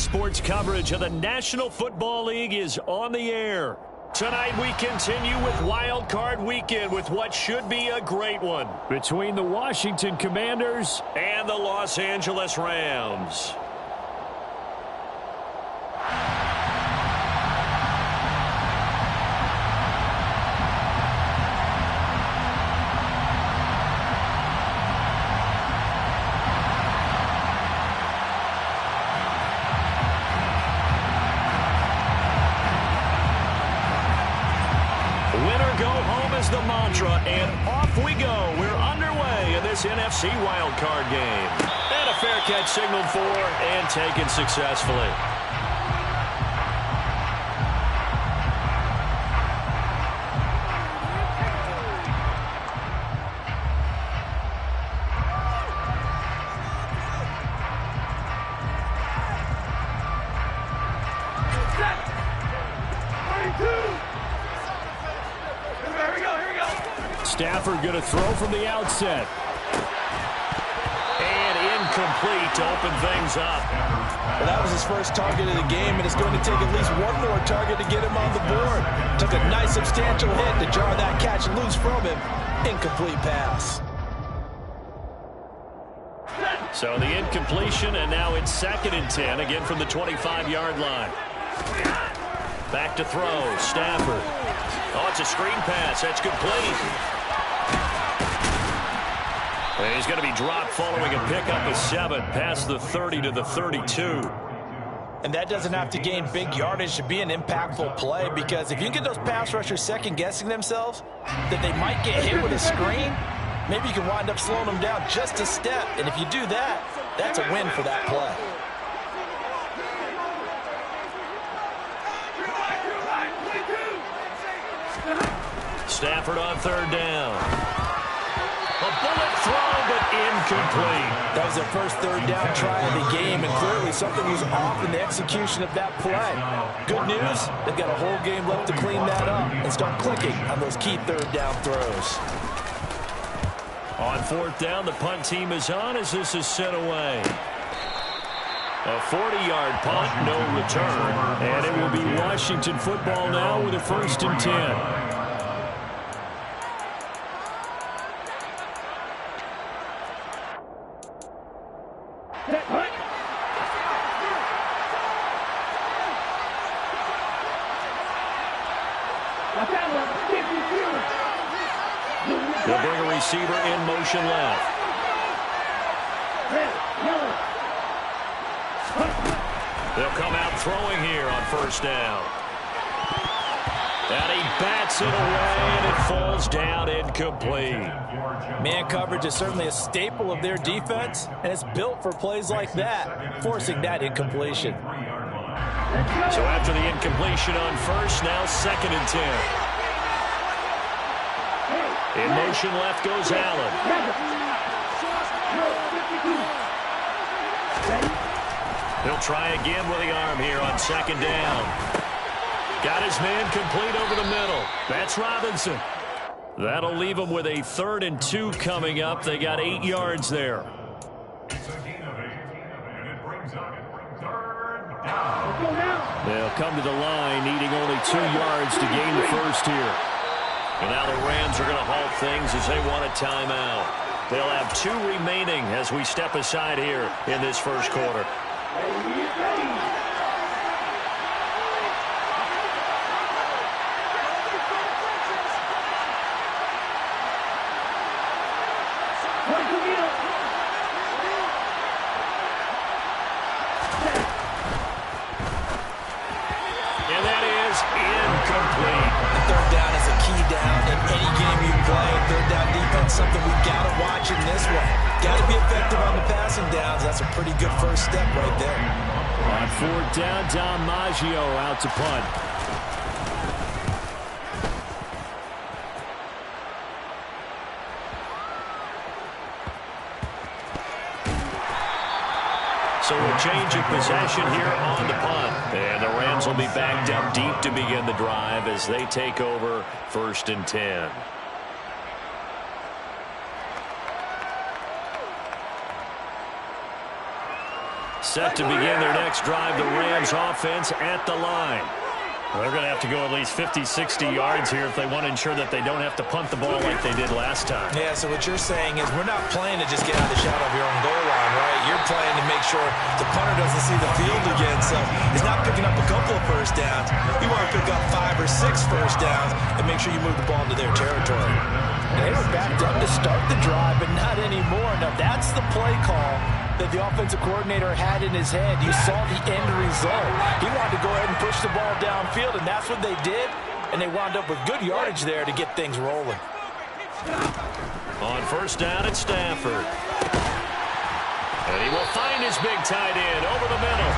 Sports coverage of the National Football League is on the air. Tonight we continue with Wild Card Weekend with what should be a great one between the Washington Commanders and the Los Angeles Rams. The mantra, and off we go. We're underway in this NFC wildcard game. And a fair catch signaled for and taken successfully. Stafford going to throw from the outset. And incomplete to open things up. Well, that was his first target of the game, and it's going to take at least one more target to get him on the board. Took a nice substantial hit to jar that catch loose from him. Incomplete pass. So the incompletion, and now it's 2nd and 10, again from the 25-yard line. Back to throw, Stafford. Oh, it's a screen pass. That's complete. And he's going to be dropped following a pickup of 7 past the 30 to the 32. And that doesn't have to gain big yardage to be an impactful play, because if you get those pass rushers second-guessing themselves that they might get hit with a screen, maybe you can wind up slowing them down just a step. And if you do that, that's a win for that play. Stafford on 3rd down. A bullet throw, but incomplete. That was their first 3rd down try of the game, and clearly something was off in the execution of that play. Good news, they've got a whole game left to clean that up and start clicking on those key 3rd down throws. On 4th down, the punt team is on as this is sent away. A 40-yard punt, no return, and it will be Washington football now with a 1st and 10. They'll bring a receiver in motion left. They'll come out throwing here on 1st down. And he bats it away, and it falls down incomplete. Man coverage is certainly a staple of their defense, and it's built for plays like that, forcing that incompletion. So after the incompletion on 1st, now 2nd and 10. In motion left goes Allen. He'll try again with the arm here on 2nd down. Got his man complete over the middle. That's Robinson. That'll leave him with a 3rd and 2 coming up. They got 8 yards there. They'll come to the line needing only 2 yards to gain the 1st here. And now the Rams are going to halt things as they want a timeout. They'll have 2 remaining as we step aside here in this 1st quarter. And that is incomplete. The 3rd down is a key down in any game you play. 3rd down defense, something we got to watch in this one. Got to be effective on the passing downs. That's a pretty good first step right there. On 4th down, Don Maggio out to punt. So a change of possession here on the punt. And the Rams will be backed up deep to begin the drive as they take over 1st and 10. Set to begin their next drive, the Rams offense at the line. Well, they're going to have to go at least 50, 60 yards here if they want to ensure that they don't have to punt the ball like they did last time. Yeah, so what you're saying is we're not playing to just get out of the shadow of your own goal line, right? You're playing to make sure the punter doesn't see the field again. So he's not picking up a couple of first downs. You want to pick up 5 or 6 first downs and make sure you move the ball into their territory. They were backed up to start the drive, but not anymore. Now, that's the play call that the offensive coordinator had in his head. You saw the end result. He wanted to go ahead and push the ball downfield, and that's what they did, and they wound up with good yardage there to get things rolling. On first down, it's Stafford. And he will find his big tight end over the middle.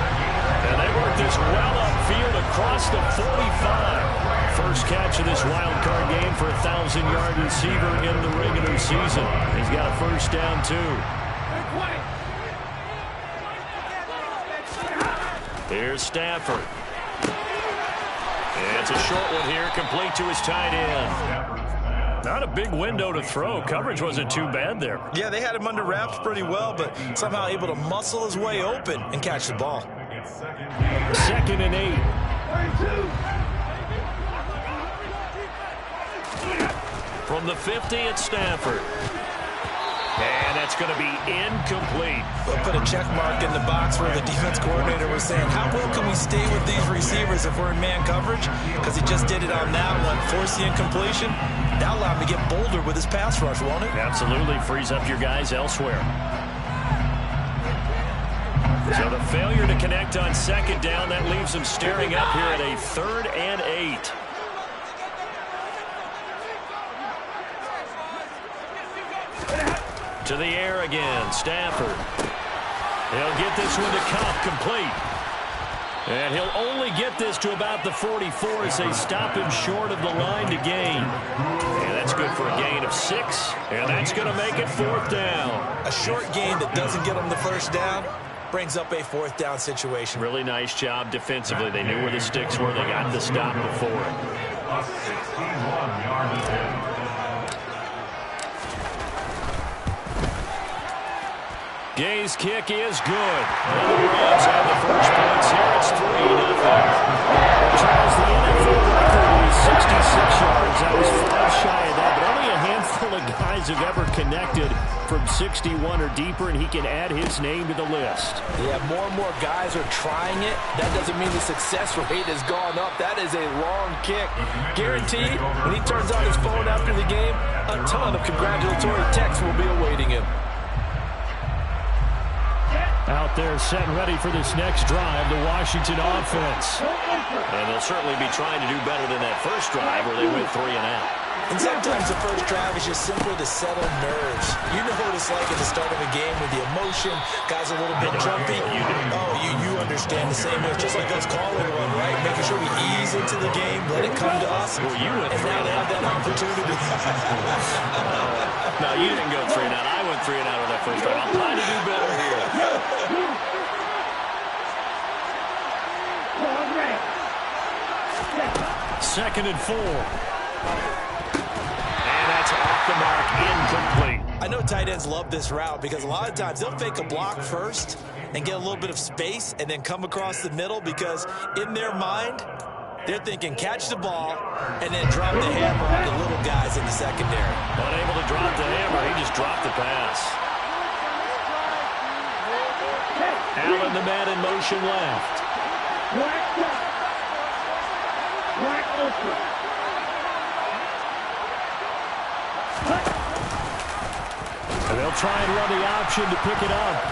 And they work this well upfield across the 45. First catch of this wild card game for a 1,000-yard receiver in the regular season. He's got a first down, too. Here's Stafford. And it's a short one here, complete to his tight end. Not a big window to throw. Coverage wasn't too bad there. Yeah, they had him under wraps pretty well, but somehow able to muscle his way open and catch the ball. 2nd and 8. From the 50, it's Stafford. And that's going to be incomplete. We'll put a check mark in the box where the defense coordinator was saying, how well can we stay with these receivers if we're in man coverage? Because he just did it on that one, force the incompletion. That'll allow him to get bolder with his pass rush, won't it? Absolutely. Frees up your guys elsewhere. So the failure to connect on 2nd down, that leaves them staring up here at a 3rd and 8. To the air again, Stafford. He'll get this one to Cup, complete. And he'll only get this to about the 44 as they stop him short of the line to gain. And that's good for a gain of 6. And that's going to make it 4th down. A short gain that doesn't get them the first down brings up a 4th down situation. Really nice job defensively. They knew where the sticks were. They got the stop before it. Gay's kick is good. And the Rams have the first points here. It's 3-0. Charles, the NFL record is 66 yards. That was 5 shy of that, but only a handful of guys have ever connected from 61 or deeper, and he can add his name to the list. Yeah, more and more guys are trying it. That doesn't mean the success rate has gone up. That is a long kick. Guaranteed, when he turns on his phone after the game, a ton of congratulatory texts will be awaiting him. Out there set and ready for this next drive, the Washington offense. And they'll certainly be trying to do better than that first drive where they went 3 and out. And sometimes the first drive is just simply to settle nerves. You know what it's like at the start of a game with the emotion, guys are a little bit jumpy. Oh, you understand the same. It's just like us calling one, right? Making sure we ease into the game, let it come to us. Well, you went and now they have that opportunity. No, you didn't go 3 and out. I went 3 and out on that first drive. I'm trying to do better here. 2nd and 4. And that's off the mark, incomplete. I know tight ends love this route because a lot of times they'll fake a block first and get a little bit of space and then come across the middle because in their mind, they're thinking catch the ball and then drop the hammer on the little guys in the secondary. Unable to drop the hammer, he just dropped the pass. Allen, the man in motion left. And they'll try and run the option to pick it up.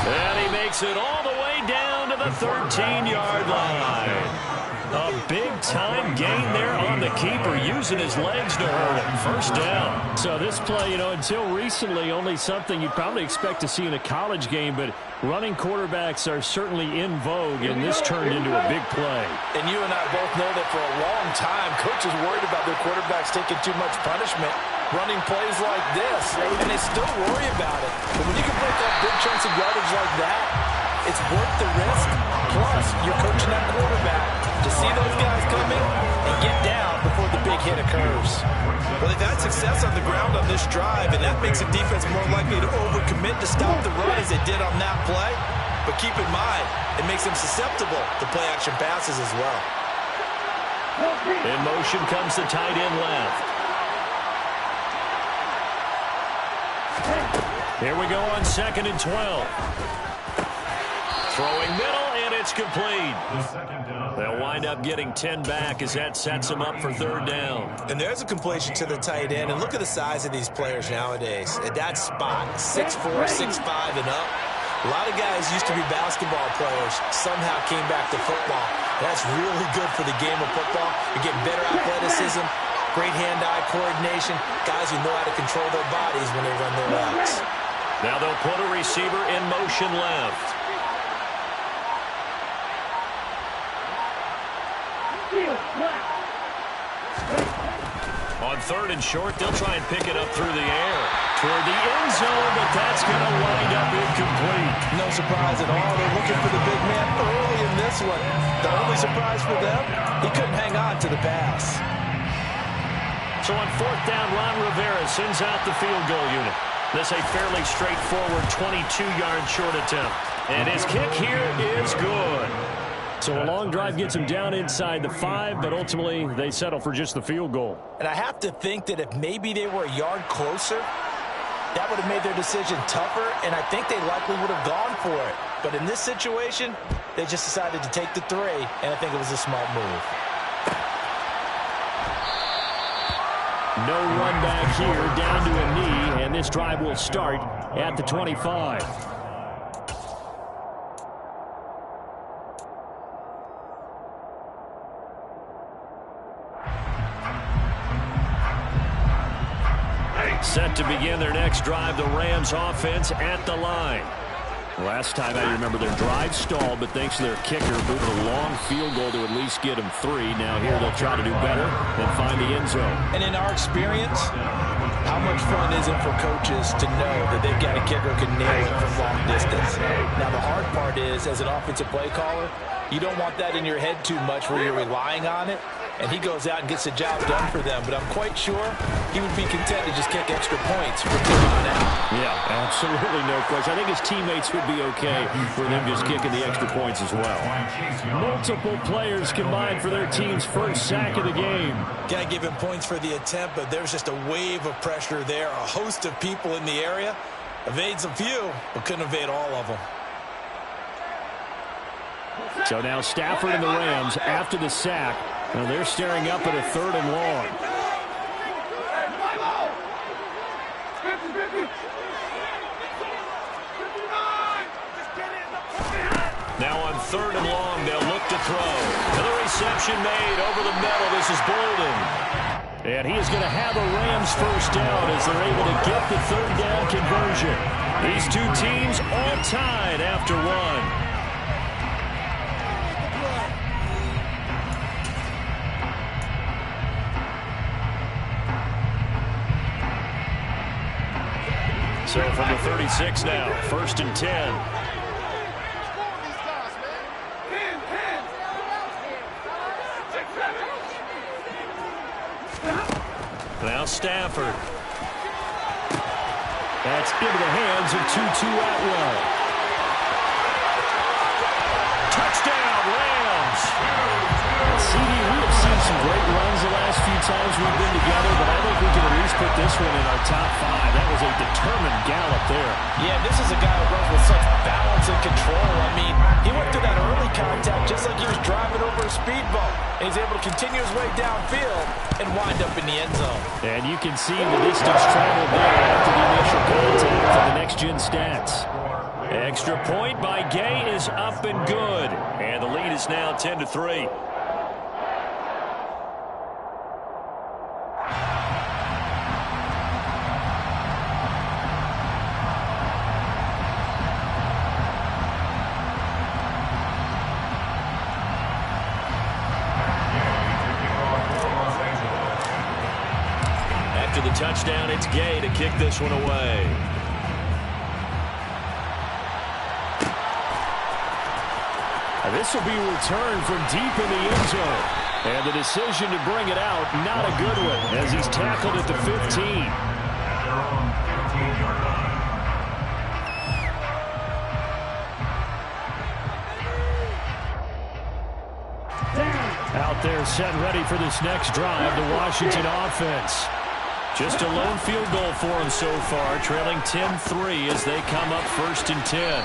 And he makes it all the way down to the 13-yard line. A big-time gain there on the keeper, using his legs to hurt him. First down. So this play, until recently, only something you'd probably expect to see in a college game, but running quarterbacks are certainly in vogue, and this turned into a big play. And you and I both know that for a long time, coaches worried about their quarterbacks taking too much punishment, running plays like this, and they still worry about it. But when you can break up big chunks of yardage like that, it's worth the risk. Plus, you're coaching that quarterback to see those guys coming and get down before the big hit occurs. Well, they've had success on the ground on this drive, and that makes the defense more likely to overcommit to stop the run as they did on that play. But keep in mind, it makes them susceptible to play-action passes as well. In motion comes the tight end left. Here we go on 2nd and 12. Throwing middle, and it's complete. They'll wind up getting 10 back as that sets them up for 3rd down. And there's a completion to the tight end. And look at the size of these players nowadays. At that spot, 6'4", 6'5", and up. A lot of guys used to be basketball players, somehow came back to football. That's really good for the game of football. You get better athleticism, great hand-eye coordination, guys who know how to control their bodies when they run their routes. Now they'll put a receiver in motion left. On 3rd and short, they'll try and pick it up through the air toward the end zone, but that's going to wind up incomplete. No surprise at all. They're looking for the big man early in this one. The only surprise for them, he couldn't hang on to the pass. So on 4th down, Ron Rivera sends out the field goal unit. This a fairly straightforward 22-yard short attempt. And his kick here is good. So a long drive gets him down inside the 5, but ultimately they settle for just the field goal. And I have to think that if maybe they were a yard closer, that would have made their decision tougher, and I think they likely would have gone for it. But in this situation, they just decided to take the 3, and I think it was a smart move. No run back here, down to a knee, and this drive will start at the 25. Set to begin their next drive, the Rams offense at the line. Last time I remember their drive stalled, but thanks to their kicker moving a long field goal to at least get them 3. Now here they'll try to do better and find the end zone. And in our experience, how much fun is it for coaches to know that they've got a kicker who can nail it from long distance? Now the hard part is, as an offensive play caller, you don't want that in your head too much where you're relying on it. And he goes out and gets the job done for them. But I'm quite sure he would be content to just kick extra points from here on out. Yeah, absolutely no question. I think his teammates would be okay with him just kicking the extra points as well. Multiple players combined for their team's first sack of the game. Got to give him points for the attempt, but there's just a wave of pressure there. A host of people in the area. Evades a few, but couldn't evade all of them. So now Stafford and the Rams after the sack. Now they're staring up at a 3rd and long. Now on 3rd and long, they'll look to throw. And the reception made over the middle. This is Bolden. And he is going to have a Rams first down as they're able to get the 3rd down conversion. These two teams all tied after 1. So from the 36 now, 1st and 10. Now Stafford. That's into the hands of Tutu Atwell. Touchdown, Rams. CD, we have seen some great runs the last few times we've been together, but I think we can at least put this one in our top 5. That was a determined gallop there. Yeah, this is a guy who runs with such balance and control. I mean, he went through that early contact just like he was driving over a speed bump. And he's able to continue his way downfield and wind up in the end zone. And you can see the distance traveled there after the initial contact for the next-gen stats. Extra point by Gay is up and good. And the lead is now 10-3. After the touchdown, it's Gay to kick this one away. This will be returned from deep in the end zone. And the decision to bring it out, not a good one, as he's tackled at the 15. Out there set ready for this next drive, the Washington offense. Just a lone field goal for him so far, trailing 10-3 as they come up 1st and 10.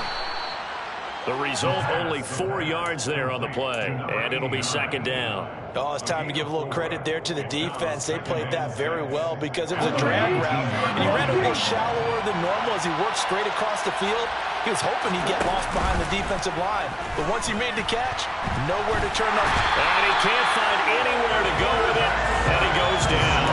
The result, only 4 yards there on the play, and it'll be 2nd down. Oh, it's time to give a little credit there to the defense. They played that very well because it was a drag route, and he ran a little shallower than normal as he worked straight across the field. He was hoping he'd get lost behind the defensive line, but once he made the catch, nowhere to turn up. And he can't find anywhere to go with it, and he goes down.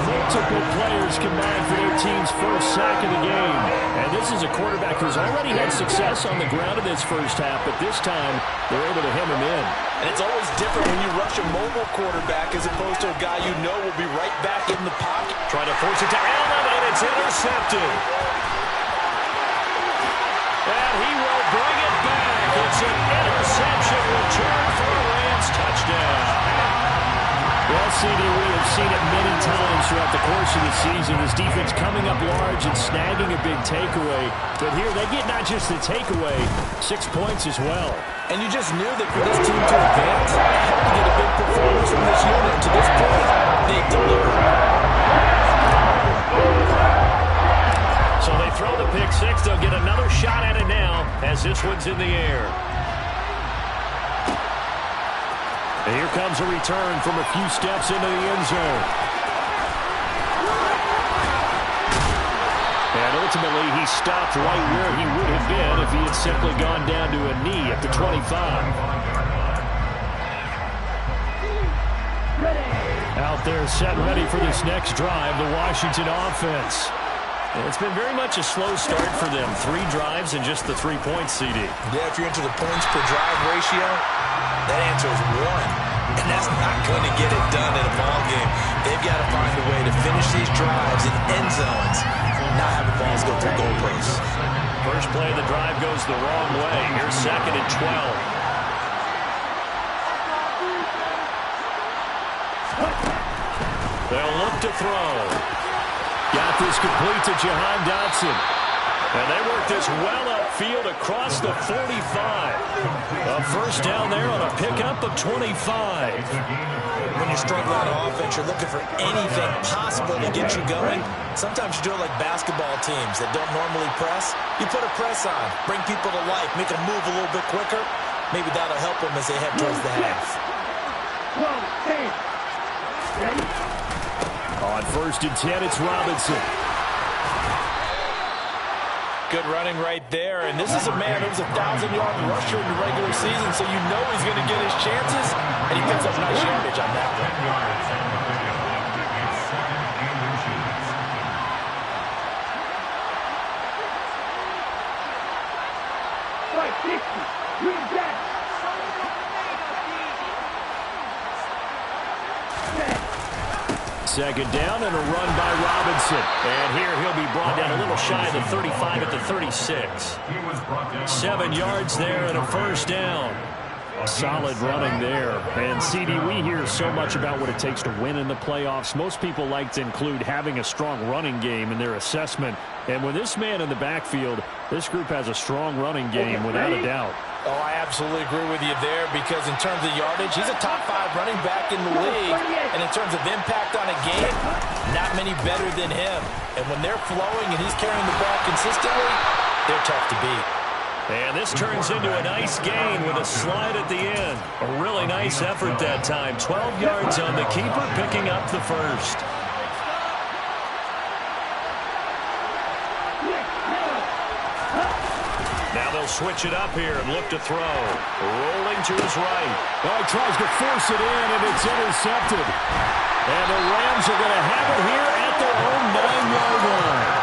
Multiple players combined for their team's first sack of the game. And this is a quarterback who's already had success on the ground in this first half, but this time they're able to hem him in. And it's always different when you rush a mobile quarterback as opposed to a guy you know will be right back in the pocket. Trying to force it to Allen, and it's intercepted. And he will bring it back. It's an interception return for a Rams touchdown. Well, CD, we have seen it many times throughout the course of the season. This defense coming up large and snagging a big takeaway. But here, they get not just the takeaway, 6 points as well. And you just knew that for this team to advance, they had to get a big performance from this unit. To this point, they've delivered. So they throw the pick six. They'll get another shot at it now as this one's in the air. And here comes a return from a few steps into the end zone. And ultimately, he stopped right where he would have been if he had simply gone down to a knee at the 25. Out there set ready for this next drive, the Washington offense. And it's been very much a slow start for them. 3 drives and just the 3 points, CD. Yeah, if you're into the points per drive ratio, that answer is 1. And that's not going to get it done in a ball game. They've got to find a way to finish these drives in end zones, not have the balls go through goalposts. First play of the drive goes the wrong way. Here's 2nd and 12. They'll look to throw. Got this complete to Jahan Dotson. And they work this well upfield across the 45. A first down there on a pickup of 25. When you're struggling on offense, you're looking for anything possible to get you going. Sometimes you do it like basketball teams that don't normally press. You put a press on, bring people to life, make them move a little bit quicker. Maybe that'll help them as they head towards the half. On 1st and 10, it's Robinson. Good running right there, and this is a man who was a 1,000-yard rusher in the regular season, so you know he's going to get his chances, and he picks up nice yardage on that one. Second down and a run by Robinson. And here he'll be brought down a little shy of the 35 at the 36. 7 yards there and a first down. Solid running there. And, CD, we hear so much about what it takes to win in the playoffs. Most people like to include having a strong running game in their assessment. And with this man in the backfield, this group has a strong running game without a doubt. Oh, I absolutely agree with you there because in terms of yardage, he's a top 5 running back in the league. And in terms of impact on a game, not many better than him. And when they're flowing and he's carrying the ball consistently, they're tough to beat. And this turns into a nice gain with a slide at the end. A really nice effort that time. 12 yards on the keeper, picking up the first. Now they'll switch it up here and look to throw. Rolling to his right. Oh, he tries to force it in, and it's intercepted. And the Rams are going to have it here at their own 9-yard line.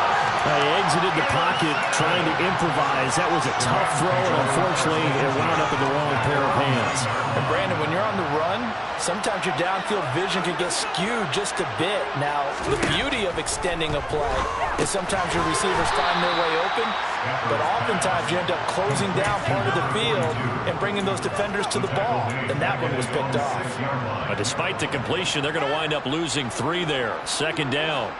He exited the pocket trying to improvise. That was a tough throw, and unfortunately, it wound up in the wrong pair of hands. And Brandon, when you're on the run, sometimes your downfield vision can get skewed just a bit. Now, the beauty of extending a play is sometimes your receivers find their way open, but oftentimes you end up closing down part of the field and bringing those defenders to the ball, and that one was picked off. But despite the completion, they're going to wind up losing 3 there. Second down.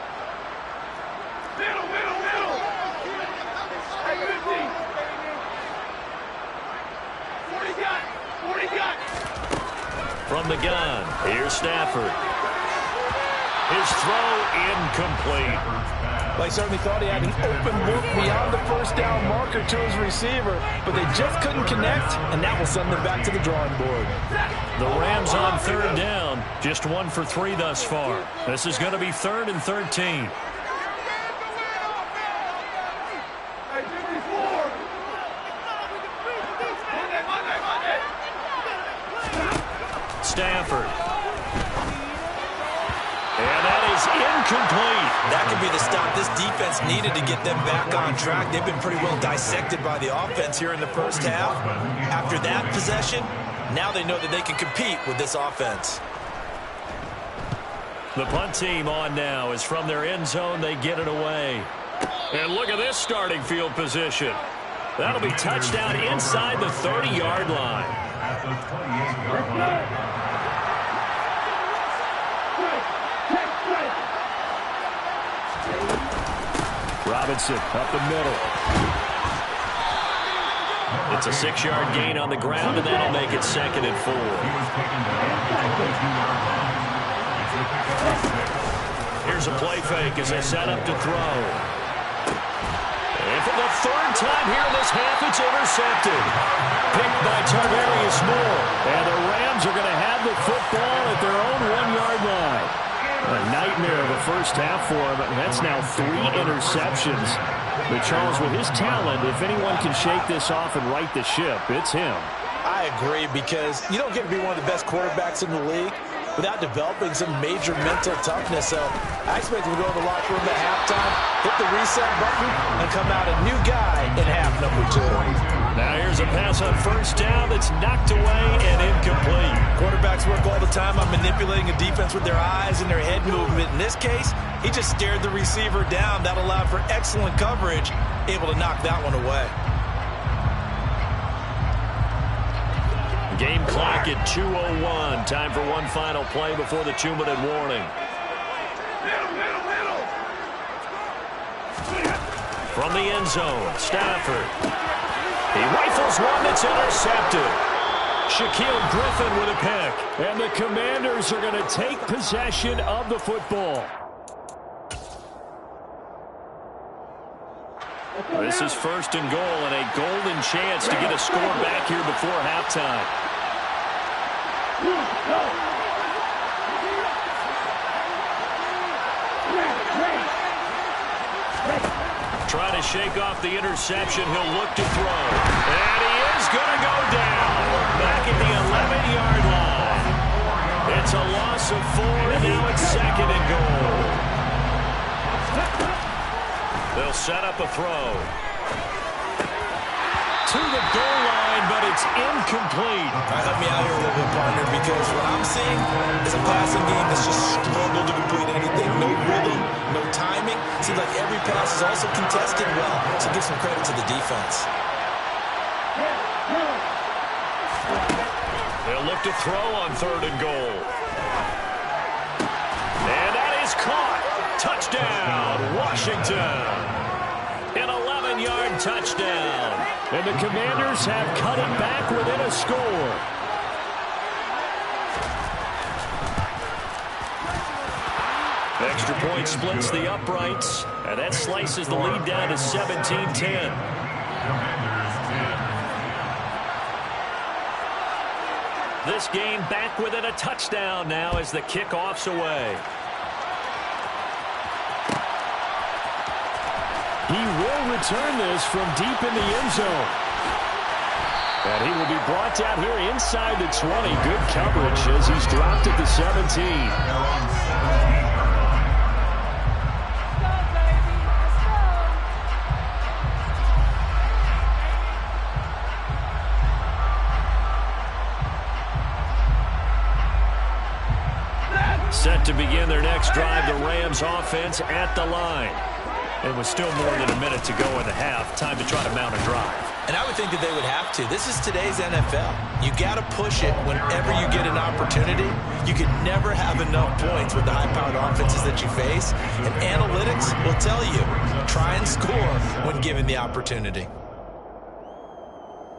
From the gun, here's Stafford. His throw incomplete. Well, he certainly thought he had an open look beyond the first down marker to his receiver, but they just couldn't connect, and that will send them back to the drawing board. The Rams on third down, just 1 for 3 thus far. This is going to be 3rd and 13. Stafford. And that is incomplete. That could be the stop this defense needed to get them back on track. They've been pretty well dissected by the offense here in the first half. After that possession, now they know that they can compete with this offense. The punt team on now is from their end zone. They get it away. And look at this starting field position. That'll be touchdown inside the 30-yard line. Robinson up the middle. It's a 6-yard gain on the ground, and that'll make it 2nd and 4. Here's a play fake as they set up to throw. And for the 3rd time here in this half, it's intercepted. Picked by Tarvarius Moore. And the Rams are going to have the football at their own 1-yard line. A nightmare of a first half for him, and that's now 3 interceptions. But Charles, with his talent, if anyone can shake this off and right the ship, it's him. I agree, because you don't get to be one of the best quarterbacks in the league without developing some major mental toughness. So I expect him to go to the locker room at halftime, hit the reset button, and come out a new guy in half number 2. Now here's a pass on first down that's knocked away and incomplete. Quarterbacks work all the time on manipulating a defense with their eyes and their head movement. In this case, he just stared the receiver down. That allowed for excellent coverage, able to knock that one away. Game clock at 2:01. Time for one final play before the 2-minute warning. From the end zone, Stafford. He rifles one that's intercepted. Shaquille Griffin with a pick. And the Commanders are going to take possession of the football. This is 1st and goal and a golden chance to get a score back here before halftime. Trying to shake off the interception. He'll look to throw. And he is going to go down. Back at the 11-yard line. It's a loss of 4, and now it's 2nd and goal. They'll set up a throw. To the goal line, but it's incomplete. All right, help me out here a little bit, partner, because what I'm seeing is a passing game that's just struggled to complete anything. No rhythm, no timing. Seems like every pass is also contested well, so give some credit to the defense. They'll look to throw on 3rd and goal. And that is caught. Touchdown, Washington. An 11-yard touchdown. And the Commanders have cut it back within a score. Extra point splits the uprights, and that slices the lead down to 17-10. This game back within a touchdown now as the kickoff's away. He will return this from deep in the end zone. And he will be brought down here inside the 20. Good coverage as he's dropped at the 17. Set to begin their next drive, the Rams offense at the line. And with still more than a minute to go in the half, time to try to mount a drive. And I would think that they would have to. This is today's NFL. You got to push it whenever you get an opportunity. You can never have enough points with the high-powered offenses that you face. And analytics will tell you, try and score when given the opportunity.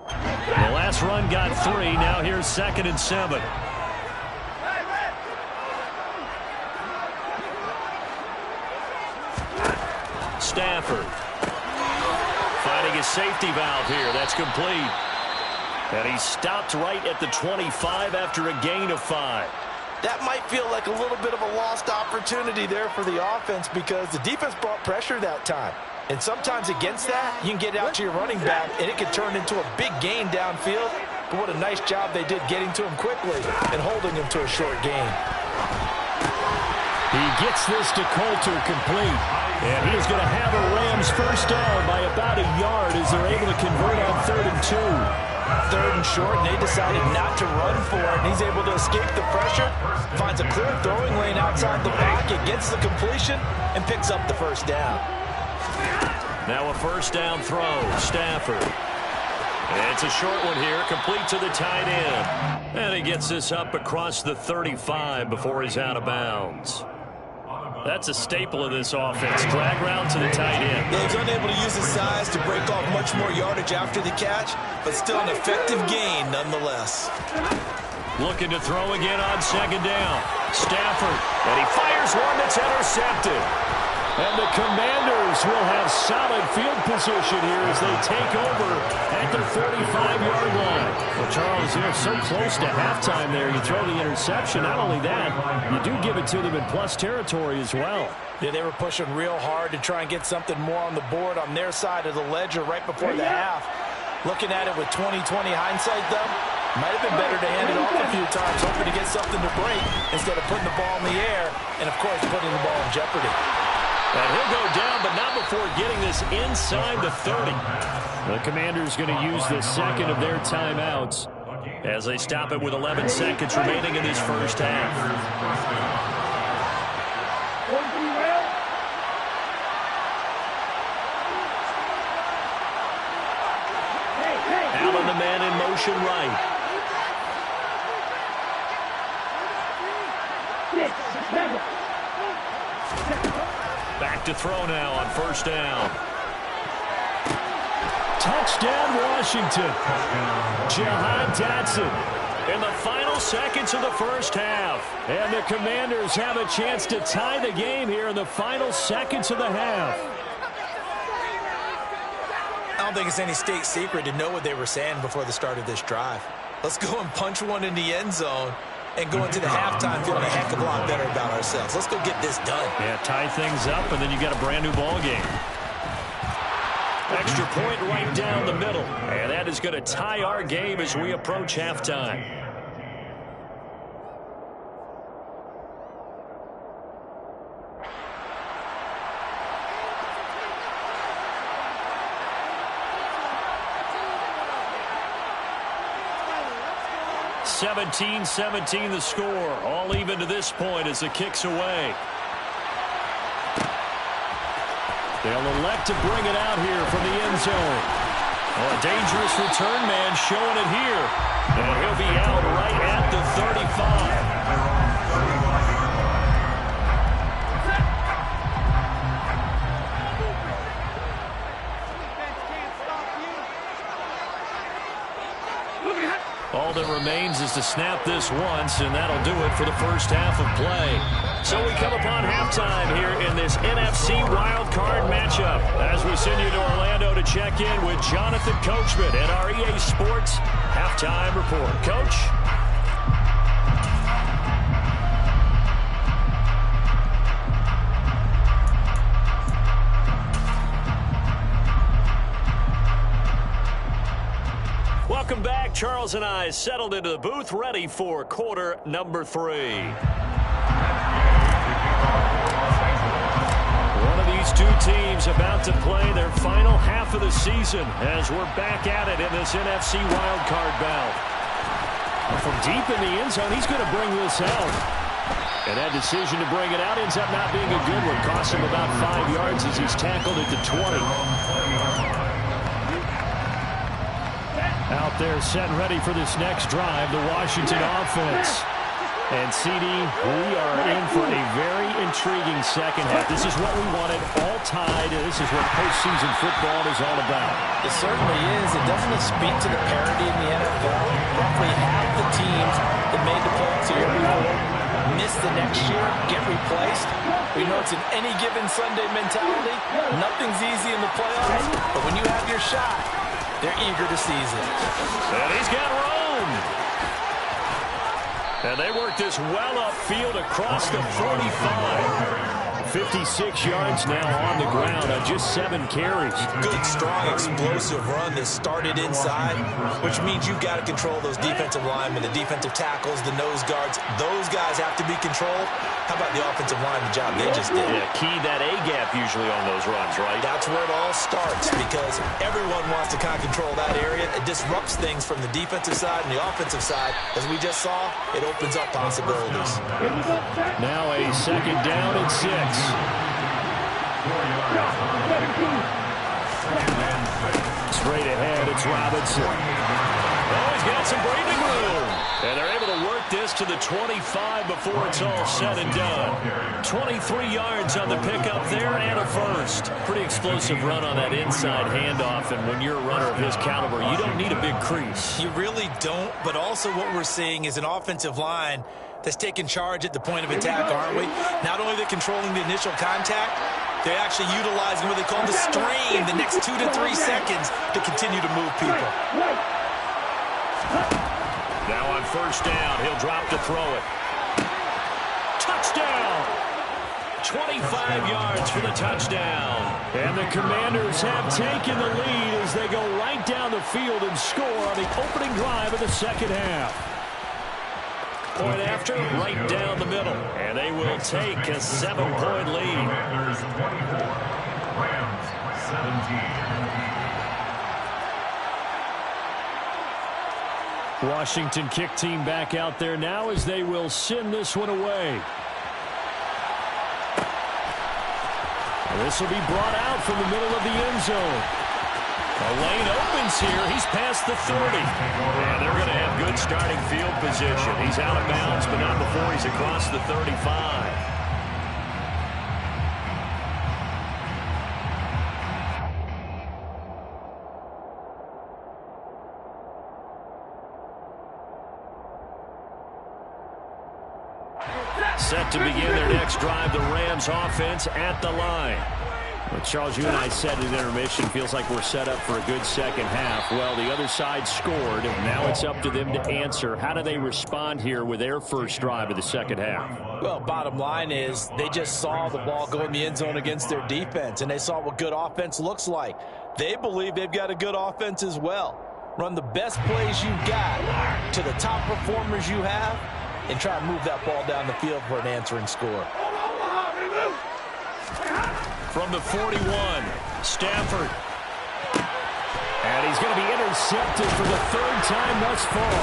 The last run got 3. Now here's 2nd and 7. Stafford finding his safety valve here. That's complete. And he stopped right at the 25 after a gain of 5. That might feel like a little bit of a lost opportunity there for the offense because the defense brought pressure that time. And sometimes against that, you can get out to your running back, and it can turn into a big gain downfield. But what a nice job they did getting to him quickly and holding him to a short gain. He gets this to Coulter complete. And he is going to have a Rams first down by about a yard as they're able to convert on 3rd and 2. 3rd and short, and they decided not to run for it. And he's able to escape the pressure, finds a clear throwing lane outside the pocket, gets the completion, and picks up the first down. Now a first down throw, Stafford. And it's a short one here, complete to the tight end. And he gets this up across the 35 before he's out of bounds. That's a staple of this offense. Drag route to the tight end. He's unable to use his size to break off much more yardage after the catch, but still an effective gain nonetheless. Looking to throw again on 2nd down. Stafford, and he fires one that's intercepted. And the Commanders will have solid field position here as they take over at their 45-yard line. Well, Charles, they're so close to halftime there. You throw the interception. Not only that, you do give it to them in plus territory as well. Yeah, they were pushing real hard to try and get something more on the board on their side of the ledger right before the half. Looking at it with 20/20 hindsight, though, might have been better to hand it off a few times, hoping to get something to break instead of putting the ball in the air and, of course, putting the ball in jeopardy. And he'll go down, but not before getting this inside the 30. The Commanders going to use the 2nd of their timeouts as they stop it with 11 seconds remaining in this first half. Allen, the man in motion right. Back to throw now on first down. Touchdown, Washington. Jahan Dotson in the final seconds of the first half. And the Commanders have a chance to tie the game here in the final seconds of the half. I don't think it's any state secret to know what they were saying before the start of this drive. Let's go and punch one in the end zone and go into the halftime feeling a heck of a lot better about ourselves. Let's go get this done. Yeah, tie things up, and then you got a brand new ball game. Extra point right down the middle. And that is going to tie our game as we approach halftime. (17-17) the score. All even to this point as the kick's away. They'll elect to bring it out here from the end zone. Oh, a dangerous return man showing it here. And he'll be out right at the 35. All that remains is to snap this once, and that'll do it for the first half of play. So we come upon halftime here in this NFC wildcard matchup as we send you to Orlando to check in with Jonathan Coachman at our EA Sports Halftime Report. Coach? Welcome back. Charles and I settled into the booth, ready for quarter number 3. One of these two teams about to play their final half of the season as we're back at it in this NFC wildcard bout. From deep in the end zone, he's going to bring this out. And that decision to bring it out ends up not being a good one. Costs him about 5 yards as he's tackled at the 20. Out there set and ready for this next drive, the Washington offense. And CD, we are in for a very intriguing second half. This is what we wanted, all tied. And this is what postseason football is all about. It certainly is. It doesn't it speak to the parity in the NFL? Roughly half the teams that made the playoffs the year before miss the next year, get replaced. We know it's an any given Sunday mentality. Nothing's easy in the playoffs, but when you have your shot, they're eager to seize it. And he's got Rome. And they work this well upfield across the 45. 56 yards now on the ground on just 7 carries. Good, strong, explosive run that started inside, which means you've got to control those defensive linemen, the defensive tackles, the nose guards. Those guys have to be controlled. How about the offensive line, the job they just did? Yeah, key that A-gap usually on those runs, right? That's where it all starts, because everyone wants to kind of control that area. It disrupts things from the defensive side and the offensive side. As we just saw, it opens up possibilities. Now a second down and 6. Straight ahead, it's Robinson. Oh, he's got some breathing room. And they're able to work this to the 25 before it's all said and done. 23 yards on the pickup there and a first. Pretty explosive run on that inside handoff, and when you're a runner of his caliber, you don't need a big crease. You really don't, but also what we're seeing is an offensive line that's taking charge at the point of attack, aren't we? Not only are they controlling the initial contact, they're actually utilizing what they call the strain, the next 2 to 3 seconds, to continue to move people. Now on first down, he'll drop to throw it. Touchdown! 25 yards for the touchdown. And the Commanders have taken the lead as they go right down the field and score on the opening drive of the second half. Point after, right down the middle. And they will take a 7-point lead. Commanders 24, Rams 17. Washington kick team back out there now as they will send this one away. This will be brought out from the middle of the end zone. A lane opens here. He's past the 30. And they're going to have good starting field position. He's out of bounds, but not before he's across the 35. Set to begin their next drive, the Rams offense at the line. Well, Charles, you and I said at intermission, feels like we're set up for a good second half. Well, the other side scored. Now it's up to them to answer. How do they respond here with their first drive of the second half? Well, bottom line is they just saw the ball go in the end zone against their defense, and they saw what good offense looks like. They believe they've got a good offense as well. Run the best plays you've got to the top performers you have, and try to move that ball down the field for an answering score. From the 41, Stafford. And he's going to be intercepted for the 3rd time thus far.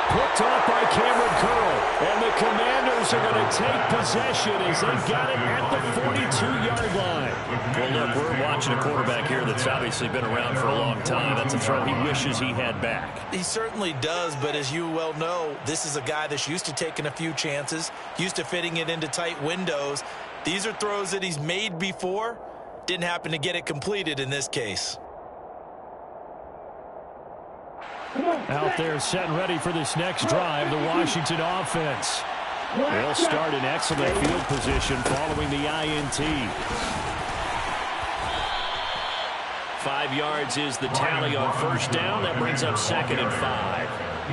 Picked off by Cameron Curl. And the Commanders are going to take possession as they got it at the 42-yard line. Well, look, we're watching a quarterback here that's obviously been around for a long time. That's a throw he wishes he had back. He certainly does, but as you well know, this is a guy that's used to taking a few chances, used to fitting it into tight windows. These are throws that he's made before. Didn't happen to get it completed in this case. Out there set and ready for this next drive, the Washington offense. They'll start in excellent field position following the INT. 5 yards is the tally on first down. That brings up 2nd and 5.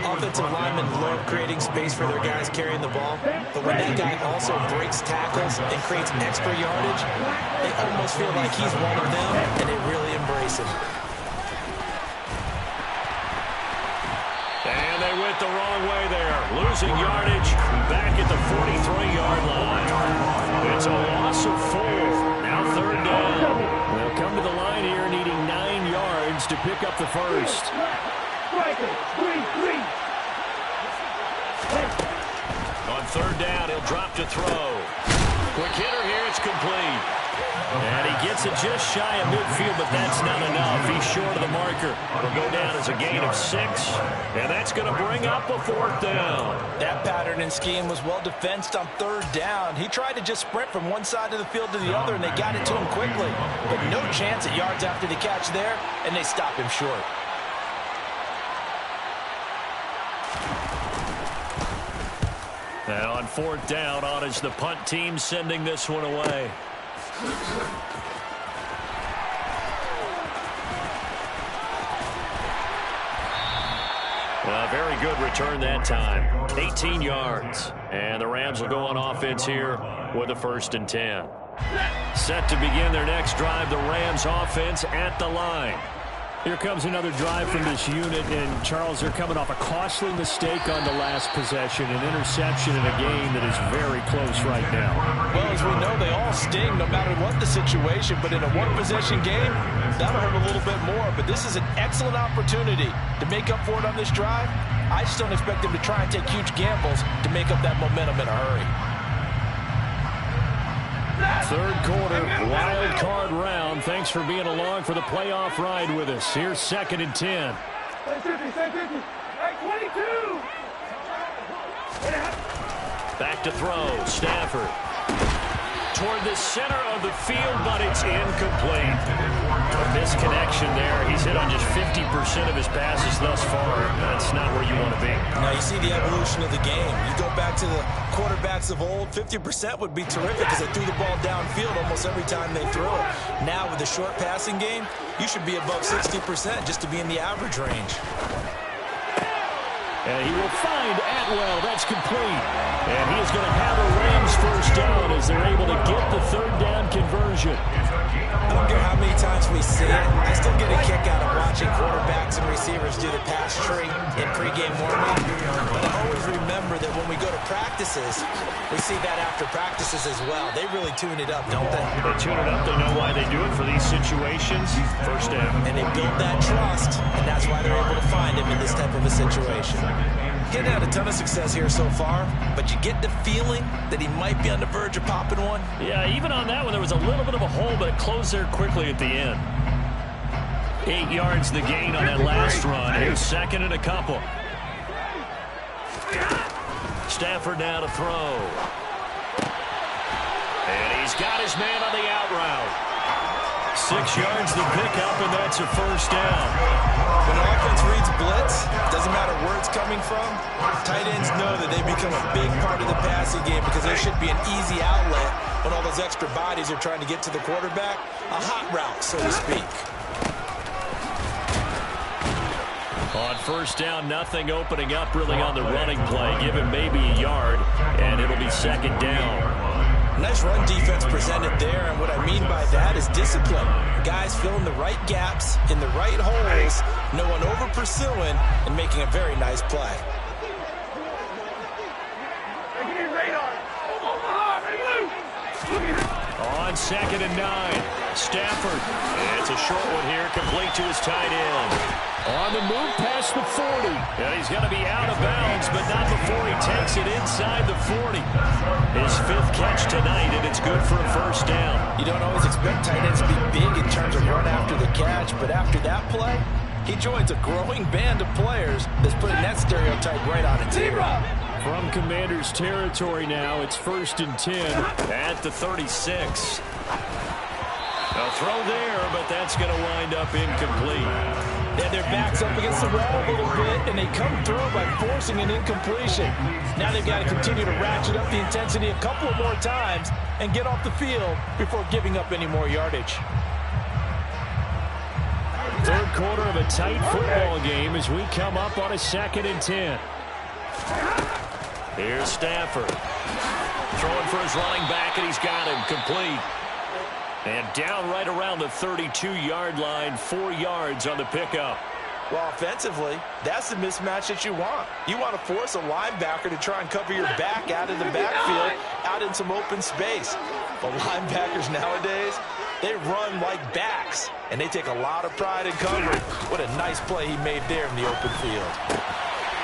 Offensive linemen love creating space for their guys carrying the ball, but when that guy also breaks tackles and creates extra yardage, they almost feel like he's one of them, and they really embrace him. And they went the wrong way there. Losing yardage back at the 43-yard line. It's a loss of 4. Now 3rd down. They'll come to the line here needing 9 yards to pick up the first. On 3rd down, he'll drop to to throw. Quick hitter here. It's complete. And he gets it just shy of midfield, but that's not enough. He's short of the marker. It'll go down as a gain of 6, and that's going to bring up a 4th down. That pattern and scheme was well defensed on 3rd down. He tried to just sprint from one side of the field to the other, and they got it to him quickly. But no chance at yards after the catch there, and they stop him short. And on 4th down, on is the punt team sending this one away. Well, very good return that time. 18 yards. And the Rams will go on offense here with a 1st and 10. Set to begin their next drive, the Rams offense at the line. Here comes another drive from this unit, and Charles, they're coming off a costly mistake on the last possession, an interception in a game that is very close right now. Well, as we know, they all sting no matter what the situation, but in a one-possession game, that'll hurt a little bit more. But this is an excellent opportunity to make up for it on this drive. I just don't expect them to try and take huge gambles to make up that momentum in a hurry. 3rd quarter, wild card round. Thanks for being along for the playoff ride with us. Here's 2nd and 10. Back to throw, Stafford. Toward the center of the field, but it's incomplete. A misconnection there. He's hit on just 50% of his passes thus far. That's not where you want to be. Now, you see the evolution of the game. You go back to the quarterbacks of old, 50% would be terrific because they threw the ball downfield almost every time they threw it. Now, with the short passing game, you should be above 60% just to be in the average range. And he will find Atwell. That's complete. And he is going to have a Rams 1st down as they're able to get the 3rd down conversion. I don't care how many times we see it. I still get a kick out of watching quarterbacks and receivers do the pass tree in pregame warm-up. But I always remember that when we go to practices, we see that after practices as well. They really tune it up, don't they? They tune it up. They know why they do it for these situations. 1st down. And they build that trust, and that's why they're able to find him in this type of a situation. Getting had a ton of success here so far, but you get the feeling that he might be on the verge of popping one. Yeah, even on that one, there was a little bit of a hole, but it closed there quickly at the end. 8 yards the gain on that last run. Here's 2nd and a couple. Stafford now to throw. And he's got his man on the out route. 6 yards the pickup, and that's a 1st down. When the offense reads blitz, doesn't matter where it's coming from, tight ends know that they become a big part of the passing game because there should be an easy outlet when all those extra bodies are trying to get to the quarterback. A hot route, so to speak. On 1st down, nothing opening up really on the running play. Give him maybe a yard, and it'll be 2nd down. Nice run defense presented there, and what I mean by that is discipline. Guys filling the right gaps in the right holes, no one over-pursuing, and making a very nice play. On 2nd and 9, Stafford. It's a short one here, complete to his tight end. On the move past the 40. And he's going to be out of bounds, but not before he takes it inside the 40. His 5th catch tonight, and it's good for a 1st down. You don't always expect tight ends to be big in terms of run after the catch, but after that play, he joins a growing band of players that's putting that stereotype right on its ear. From Commander's territory now, it's 1st and 10. At the 36. A throw there, but that's going to wind up incomplete. Yeah, their back's up against the wall a little bit, and they come through by forcing an incompletion. Now they've got to continue to ratchet up the intensity a couple of more times and get off the field before giving up any more yardage. 3rd quarter of a tight football game as we come up on a 2nd and 10. Here's Stafford. Throwing for his running back, and he's got him complete. And down right around the 32-yard line, 4 yards on the pickup. Well, offensively, that's the mismatch that you want. You want to force a linebacker to try and cover your back out of the backfield, out in some open space. But linebackers nowadays, they run like backs, and they take a lot of pride in covering. What a nice play he made there in the open field.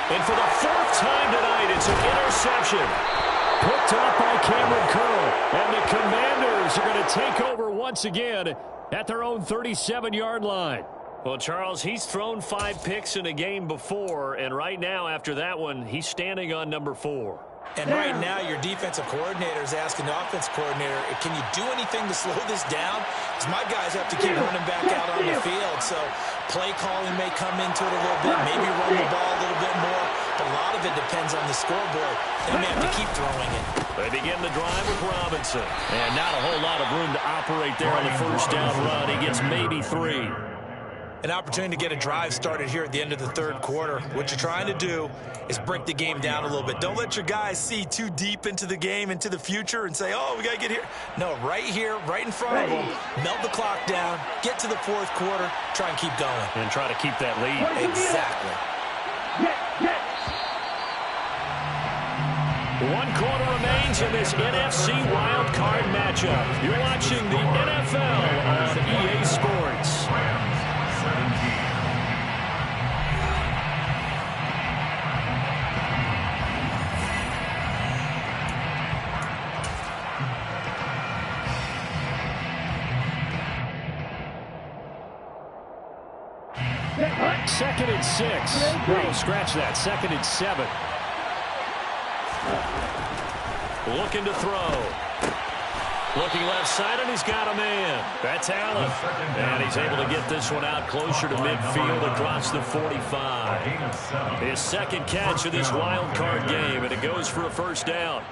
And for the 4th time tonight, it's an interception. Picked up by Cameron Curl. And the Commanders are going to take over once again at their own 37-yard line. Well, Charles, he's thrown 5 picks in a game before, and right now, after that one, he's standing on number 4. And right now, your defensive coordinator is asking the offense coordinator, can you do anything to slow this down? Because my guys have to keep running back out on the field. So play calling may come into it a little bit, maybe run the ball a little bit more. But a lot of it depends on the scoreboard. They may have to keep throwing it. They begin the drive with Robinson. And not a whole lot of room to operate there on the first down run. He gets maybe 3. An opportunity to get a drive started here at the end of the third quarter. What you're trying to do is break the game down a little bit. Don't let your guys see too deep into the game, into the future, and say, oh, we got to get here. No, right here, right in front of them, melt the clock down, get to the fourth quarter, try and keep going. And try to keep that lead. Exactly. 1 quarter remains in this NFC Wild Card matchup. You're watching the NFL on EA Sports. Second and 6. No, scratch that. Second and 7. Looking to throw. Looking left side, and he's got a man. That's Allen. And he's able to get this one out closer to midfield across the 45. His second catch of this wild card game, and it goes for a first down.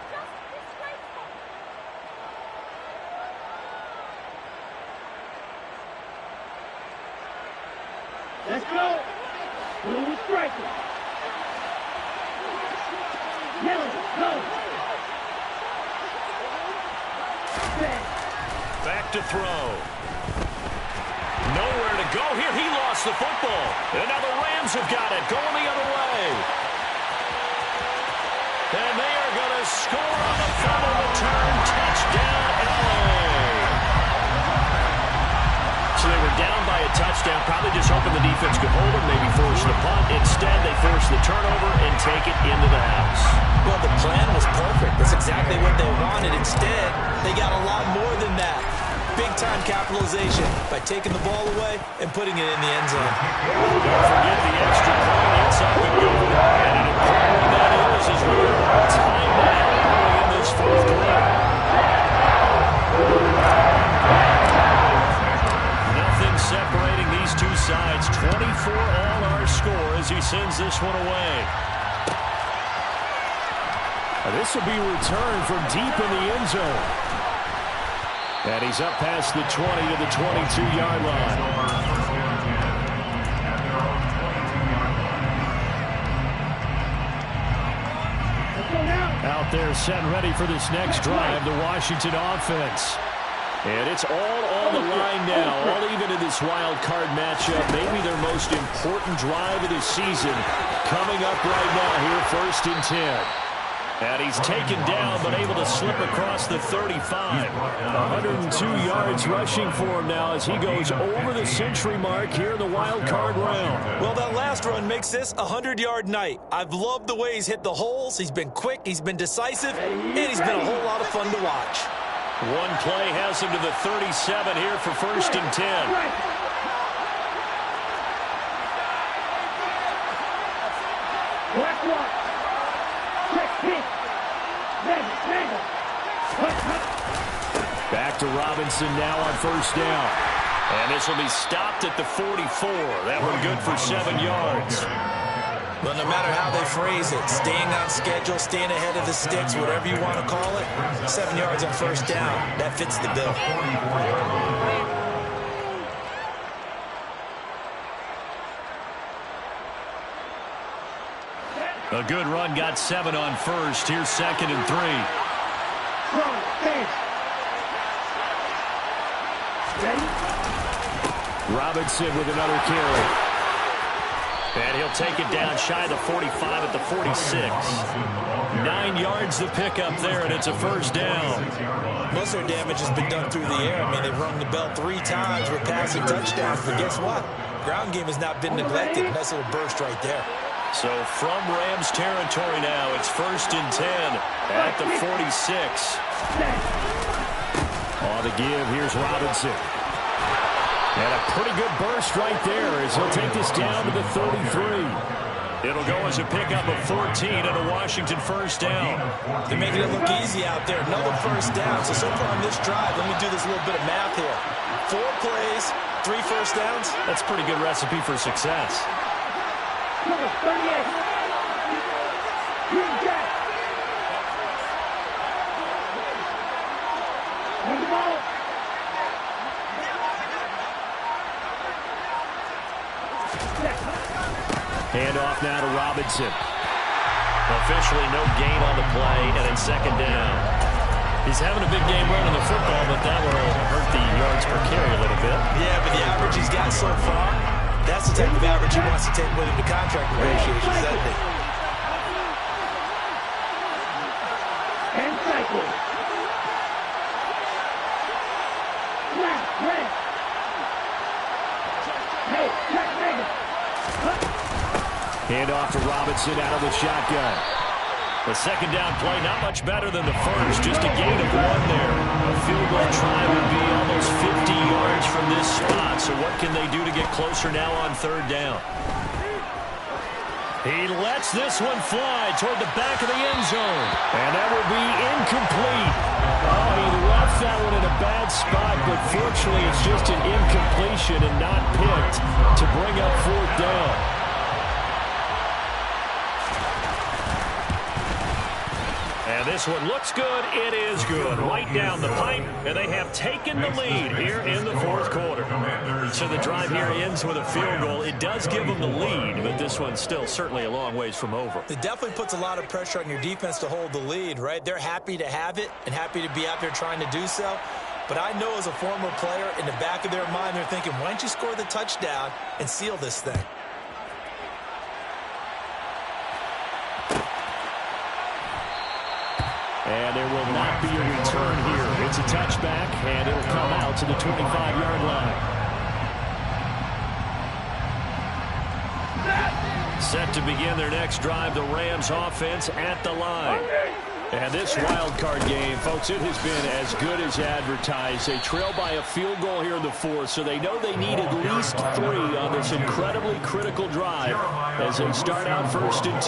Let's go. Blue striker. Yellow, go. Back to throw. Nowhere to go here. He lost the football. And now the Rams have got it. Going the other way. And they are going to score on the fumble return. Touchdown, LA. So they were down by a touchdown, probably just hoping the defense could hold them, maybe force the punt. Instead, they force the turnover and take it into the house. Well, the plan was perfect. That's exactly what they wanted. Instead, they got a lot more than that. Big-time capitalization by taking the ball away and putting it in the end zone. Don't forget the extra point. It's up and going. And an important that is as we are tied now early in this fourth quarter. Nothing separating these two sides. 24 all our score as he sends this one away. This will be returned from deep in the end zone. And he's up past the 20 to the 22-yard line. Out there set ready for this next drive, the Washington offense. And it's all on the line now, all even in this wild card matchup. Maybe their most important drive of the season coming up right now here, first and 10. And he's taken down, but able to slip across the 35. 102 yards rushing for him now as he goes over the century mark here in the wild card round. Well, that last run makes this a 100-yard night. I've loved the way he's hit the holes. He's been quick, he's been decisive, and he's been a whole lot of fun to watch. One play has him to the 37 here for first and 10. Back to Robinson now on first down. And this will be stopped at the 44. That one good for 7 yards. Well, no matter how they phrase it, staying on schedule, staying ahead of the sticks, whatever you want to call it, 7 yards on first down, that fits the bill. A good run, got 7 on first. Here's second and 3. Robinson with another carry. And he'll take it down shy of the 45 at the 46. 9 yards to pick up there, and it's a first down. Most of their damage has been done through the air. I mean, they've rung the bell 3 times with passing touchdowns, but guess what? Ground game has not been neglected. Nice little burst right there. So from Rams territory now, it's 1st and 10 at the 46. On the give, here's Robinson. And a pretty good burst right there as he'll take this down to the 33. It'll go as a pickup of 14 and a Washington first down. They're making it look easy out there. Another first down. So far on this drive, let me do this little bit of math here. 4 plays, 3 first downs. That's a pretty good recipe for success. Number 38. Green Jack. On the ball. Hand off now to Robinson. Officially no gain on the play, and it's 2nd down. He's having a big game running the football, but that will hurt the yards per carry a little bit. Yeah, but the average he's got so far, that's the type of average he wants to take with him to contract negotiations, doesn't he? And cycle. Flat, red. Hey, check Megan. Hand off to Robinson out of the shotgun. The 2nd down play, not much better than the first. Just a gain of 1 there. A field goal try would be almost 50 yards from this spot. So what can they do to get closer now on 3rd down? He lets this one fly toward the back of the end zone. And that will be incomplete. Oh, he left that one in a bad spot, but fortunately it's just an incompletion and not picked to bring up 4th down. And this one looks good. It is good. Right down the pipe, and they have taken the lead here in the 4th quarter. So the drive here ends with a field goal. It does give them the lead, but this one's still certainly a long ways from over. It definitely puts a lot of pressure on your defense to hold the lead, right? They're happy to have it and happy to be out there trying to do so. But I know as a former player, in the back of their mind, they're thinking, why don't you score the touchdown and seal this thing? And there will not be a return here. It's a touchback, and it'll come out to the 25-yard line. Set to begin their next drive, the Rams offense at the line. And this wild card game, folks, it has been as good as advertised. They trail by a field goal here in the 4th, so they know they need at least 3 on this incredibly critical drive as they start out 1st and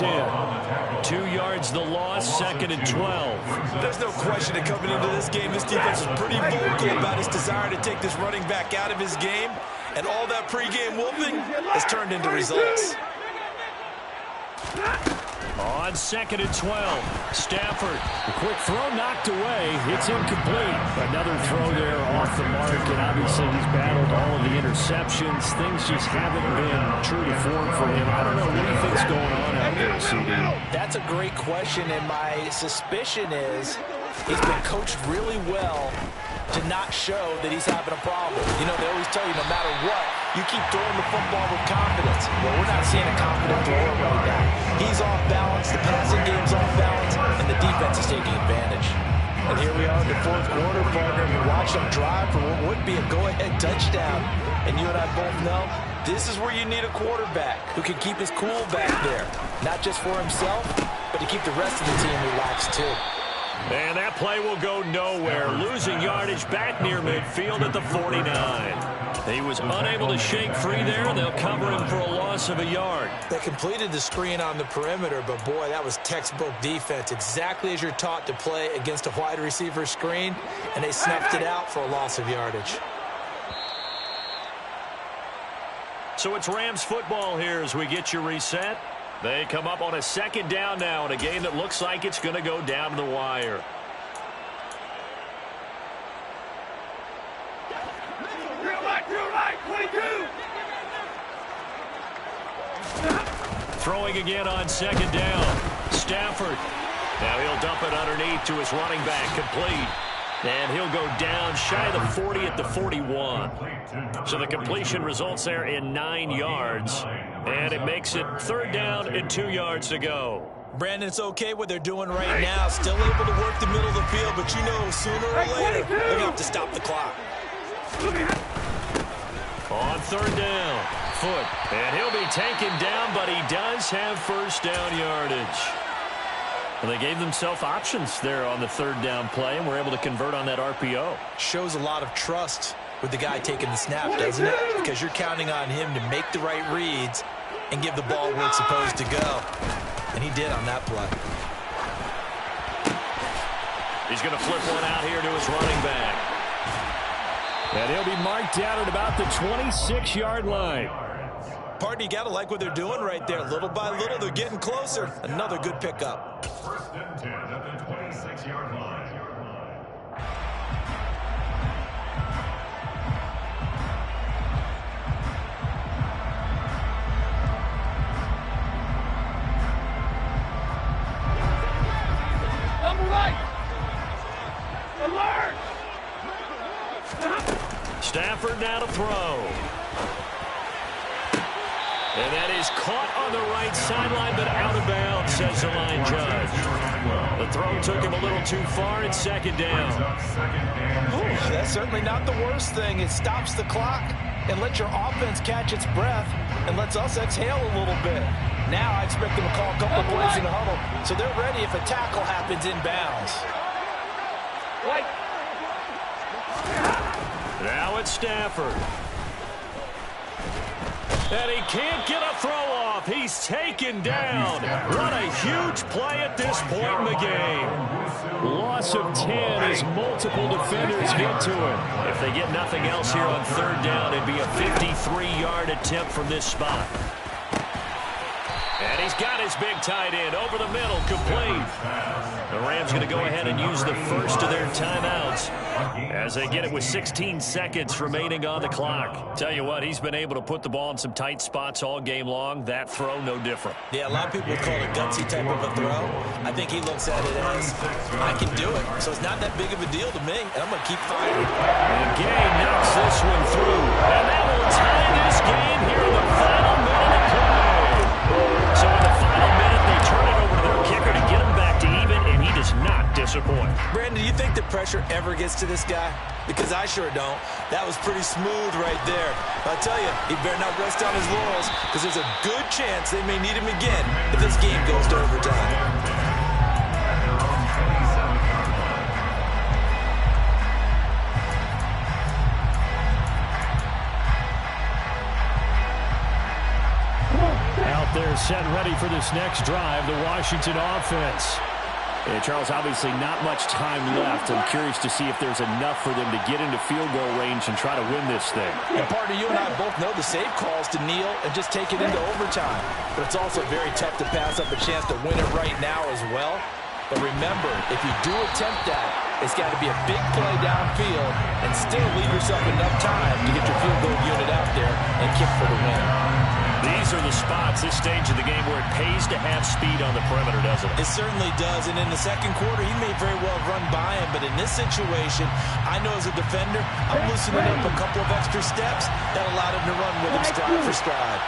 10. 2 yards the loss, 2nd and 12. There's no question that coming into this game, this defense is pretty vocal about his desire to take this running back out of his game, and all that pregame wolfing has turned into results. On 2nd and 12, Stafford. The quick throw knocked away. It's incomplete. Another throw there off the mark, and obviously he's battled all of the interceptions. Things just haven't been true to form for him. I don't know what he thinks going on out there, CD. That's a great question, and my suspicion is he's been coached really well to not show that he's having a problem. You know, they always tell you no matter what, you keep throwing the football with confidence. Well, we're not seeing a confident thrower right now. He's off balance, the passing game's off balance, and the defense is taking advantage. And here we are in the 4th quarter, partner. We watch them drive for what would be a go-ahead touchdown. And you and I both know this is where you need a quarterback who can keep his cool back there. Not just for himself, but to keep the rest of the team relaxed too. And that play will go nowhere. Losing yardage back near midfield at the 49. He was unable to shake free there. They'll cover him for a loss of a yard. They completed the screen on the perimeter, but boy, that was textbook defense. Exactly as you're taught to play against a wide receiver screen, and they snuffed it out for a loss of yardage. So it's Rams football here as we get you reset. They come up on a 2nd down now in a game that looks like it's going to go down to the wire. Drill right, 22. Throwing again on 2nd down. Stafford. Now he'll dump it underneath to his running back, complete. And he'll go down shy of the 40 at the 41. So the completion results there in 9 yards. And it makes it 3rd down and 2 yards to go. Brandon, it's okay what they're doing right now. Still able to work the middle of the field, but you know sooner or later they're going to have to stop the clock. On 3rd down, foot. And he'll be taken down, but he does have first down yardage. Well, they gave themselves options there on the third down play, and were able to convert on that RPO. Shows a lot of trust with the guy taking the snap, doesn't it? Because you're counting on him to make the right reads and give the ball where it's supposed to go. And he did on that play. He's going to flip one out here to his running back. And he'll be marked down at about the 26-yard line. Partner, you got to like what they're doing right there. Little by little, they're getting closer. Another good pickup. First and 10 at the 26-yard line. Number right. Alert. Stafford now to throw. And that is caught on the right sideline, but out of bounds, says the line judge. The throw took him a little too far. It's second down. Ooh, that's certainly not the worst thing. It stops the clock and lets your offense catch its breath and lets us exhale a little bit. Now I expect them to call a couple of plays in the huddle, so they're ready if a tackle happens inbounds. Now it's Stafford. And he can't get a throw off. He's taken down. What a huge play at this point in the game. Loss of 10 as multiple defenders get to him. If they get nothing else here on third down, it'd be a 53-yard attempt from this spot. And he's got his big tight end over the middle, complete. The Rams going to go ahead and use the first of their timeouts as they get it with 16 seconds remaining on the clock. Tell you what, he's been able to put the ball in some tight spots all game long. That throw, no different. Yeah, a lot of people would call it a gutsy type of a throw. I think he looks at it as, I can do it, so it's not that big of a deal to me, and I'm going to keep fighting. And Gay knocks this one through. And that will tie this game here in the final minute of play. So in the final minute, they turn it over to their kicker to get him back to even, and he does not disappoint. Brandon, do you think the pressure ever gets to this guy? Because I sure don't. That was pretty smooth right there. I'll tell you, he better not rest on his laurels, because there's a good chance they may need him again if this game goes to overtime. Out there set ready for this next drive, the Washington offense. And Charles, obviously not much time left. I'm curious to see if there's enough for them to get into field goal range and try to win this thing. And partner, you and I both know the save calls to kneel and just take it into overtime. But it's also very tough to pass up a chance to win it right now as well. But remember, if you do attempt that, it's got to be a big play downfield and still leave yourself enough time to get your field goal unit out there and kick for the win. These are the spots, this stage of the game, where it pays to have speed on the perimeter, doesn't it? It certainly does, and in the second quarter, he may very well run by him, but in this situation, I know as a defender, I'm loosening up a couple of extra steps that allowed him to run with him stride for stride.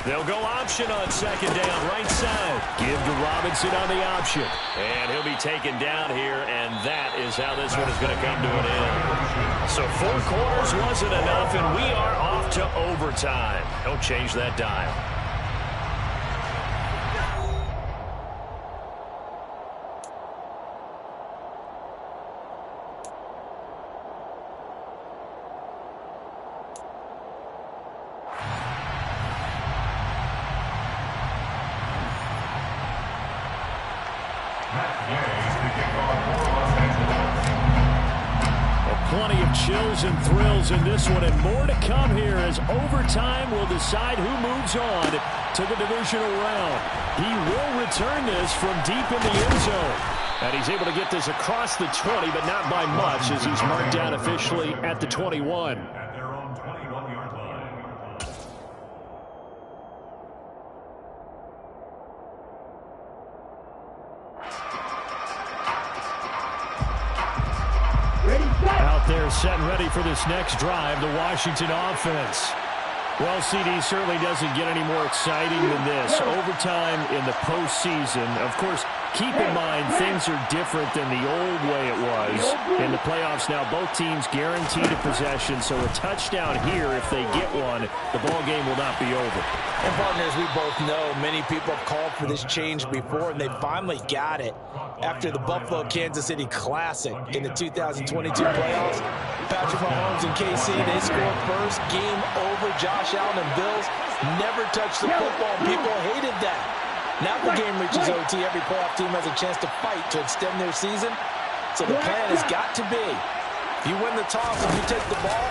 They'll go option on second down, right side. Give to Robinson on the option. And he'll be taken down here, and that is how this one is going to come to an end. So 4 quarters wasn't enough, and we are off to overtime. Don't change that dial. Plenty of chills and thrills in this one, and more to come here as overtime will decide who moves on to the divisional round. He will return this from deep in the end zone. And he's able to get this across the 20, but not by much, as he's marked down officially at the 21. At their own 21-yard line. Out there set and ready for this next drive, the Washington offense. Well, CD certainly doesn't get any more exciting than this. Overtime in the postseason. Of course, Keep in mind, things are different than the old way it was. In the playoffs now, both teams guaranteed a possession, so a touchdown here, if they get one, the ball game will not be over. And partners, we both know many people have called for this change before, and they finally got it after the Buffalo-Kansas City Classic in the 2022 playoffs. Patrick Mahomes and KC, they scored first. Game over. Josh Allen and Bills never touched the football. People hated that. Now the game reaches OT. Every playoff team has a chance to fight to extend their season. So the plan has got to be, if you win the toss and you take the ball,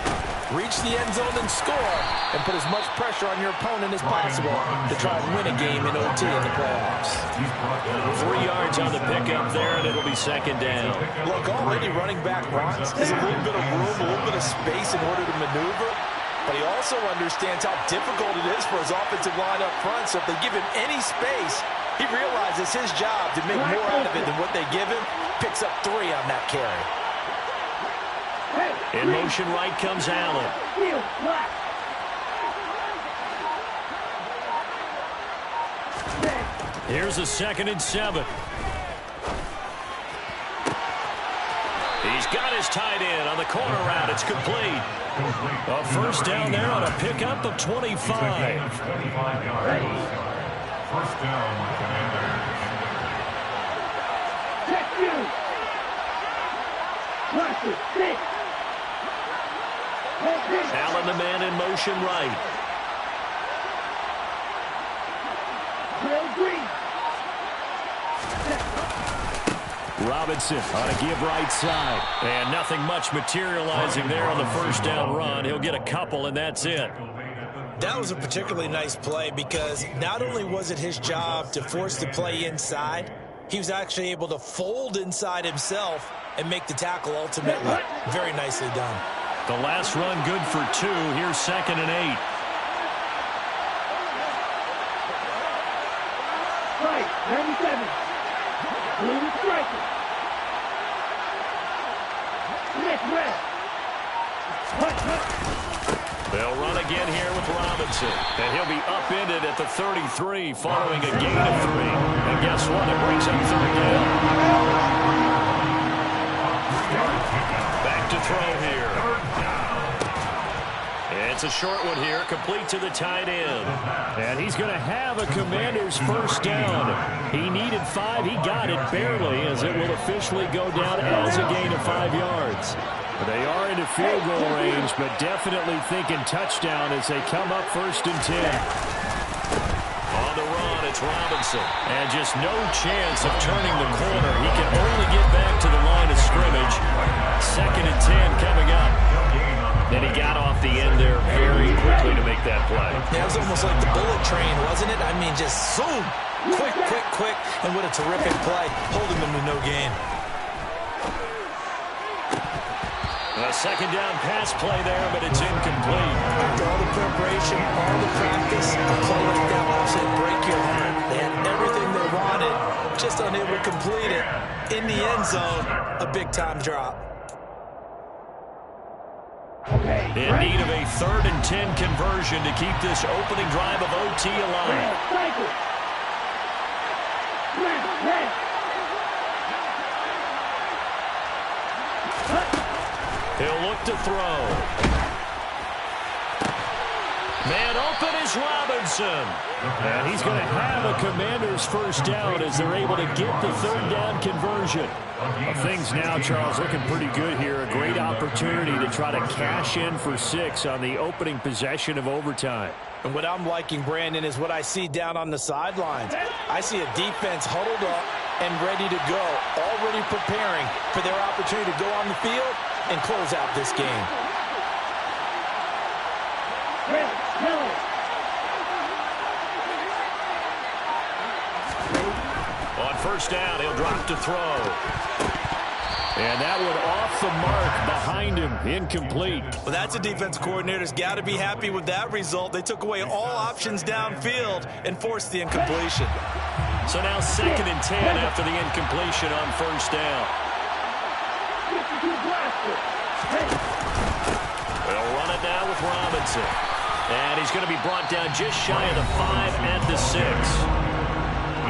reach the end zone and score, and put as much pressure on your opponent as possible to try and win a game in OT in the playoffs. 3 yards on the pickup there, and it'll be second down. Look, already running back runs. There's a little bit of room, a little bit of space in order to maneuver. But he also understands how difficult it is for his offensive line up front. So if they give him any space, he realizes his job to make more out of it than what they give him. Picks up 3 on that carry. In motion right comes Allen. Here's a 2nd and 7. He's got his tight end on the corner route. It's complete. A first down there on a pickup of 25. 25 yards. First down, Commanders. Check you. Watch it. 6. Allen the man in motion right. Green. Robinson on a give right side. And nothing much materializing there on the first down run. He'll get a couple, and that's it. That was a particularly nice play because not only was it his job to force the play inside, he was actually able to fold inside himself and make the tackle ultimately. Very nicely done. The last run good for 2. Here's 2nd and 8. Right, 97. Blue striker. Smith West. They'll run again here with Robinson. And he'll be upended at the 33 following a gain of 3. And guess what? It brings up 3rd down. Back to throw here. It's a short one here, complete to the tight end. And he's going to have a Commander's first down. He needed 5. He got it barely, as it will officially go down as a gain of 5 yards. They are into field goal range, but definitely thinking touchdown as they come up 1st and 10. On the run, it's Robinson. And just no chance of turning the corner. He can only get back to the line of scrimmage. 2nd and 10 coming up. And he got off the end there very quickly to make that play. Yeah, it was almost like the bullet train, wasn't it? I mean, just zoom. Quick, quick, quick. And what a terrific play. Holding them to no gain. A 2nd down pass play there, but it's incomplete. After all the preparation, all the practice, a play like that will absolutely break your heart. They had everything they wanted, just unable to complete it. In the end zone, a big-time drop. In need of a 3rd and 10 conversion to keep this opening drive of OT alive. He'll look to throw. Man open is Robinson. And he's going to have a Commander's first down as they're able to get the 3rd down conversion. Things now, Charles, looking pretty good here. A great opportunity to try to cash in for 6 on the opening possession of overtime. And what I'm liking, Brandon, is what I see down on the sidelines. I see a defense huddled up and ready to go, already preparing for their opportunity to go on the field and close out this game. On first down, he'll drop to throw. And that one off the mark behind him, incomplete. Well, that's a defense coordinator's got to be happy with that result. They took away all options downfield and forced the incompletion. So now 2nd and 10 after the incompletion on first down. They'll run it now with Robinson. And he's going to be brought down just shy of the 5 at the 6.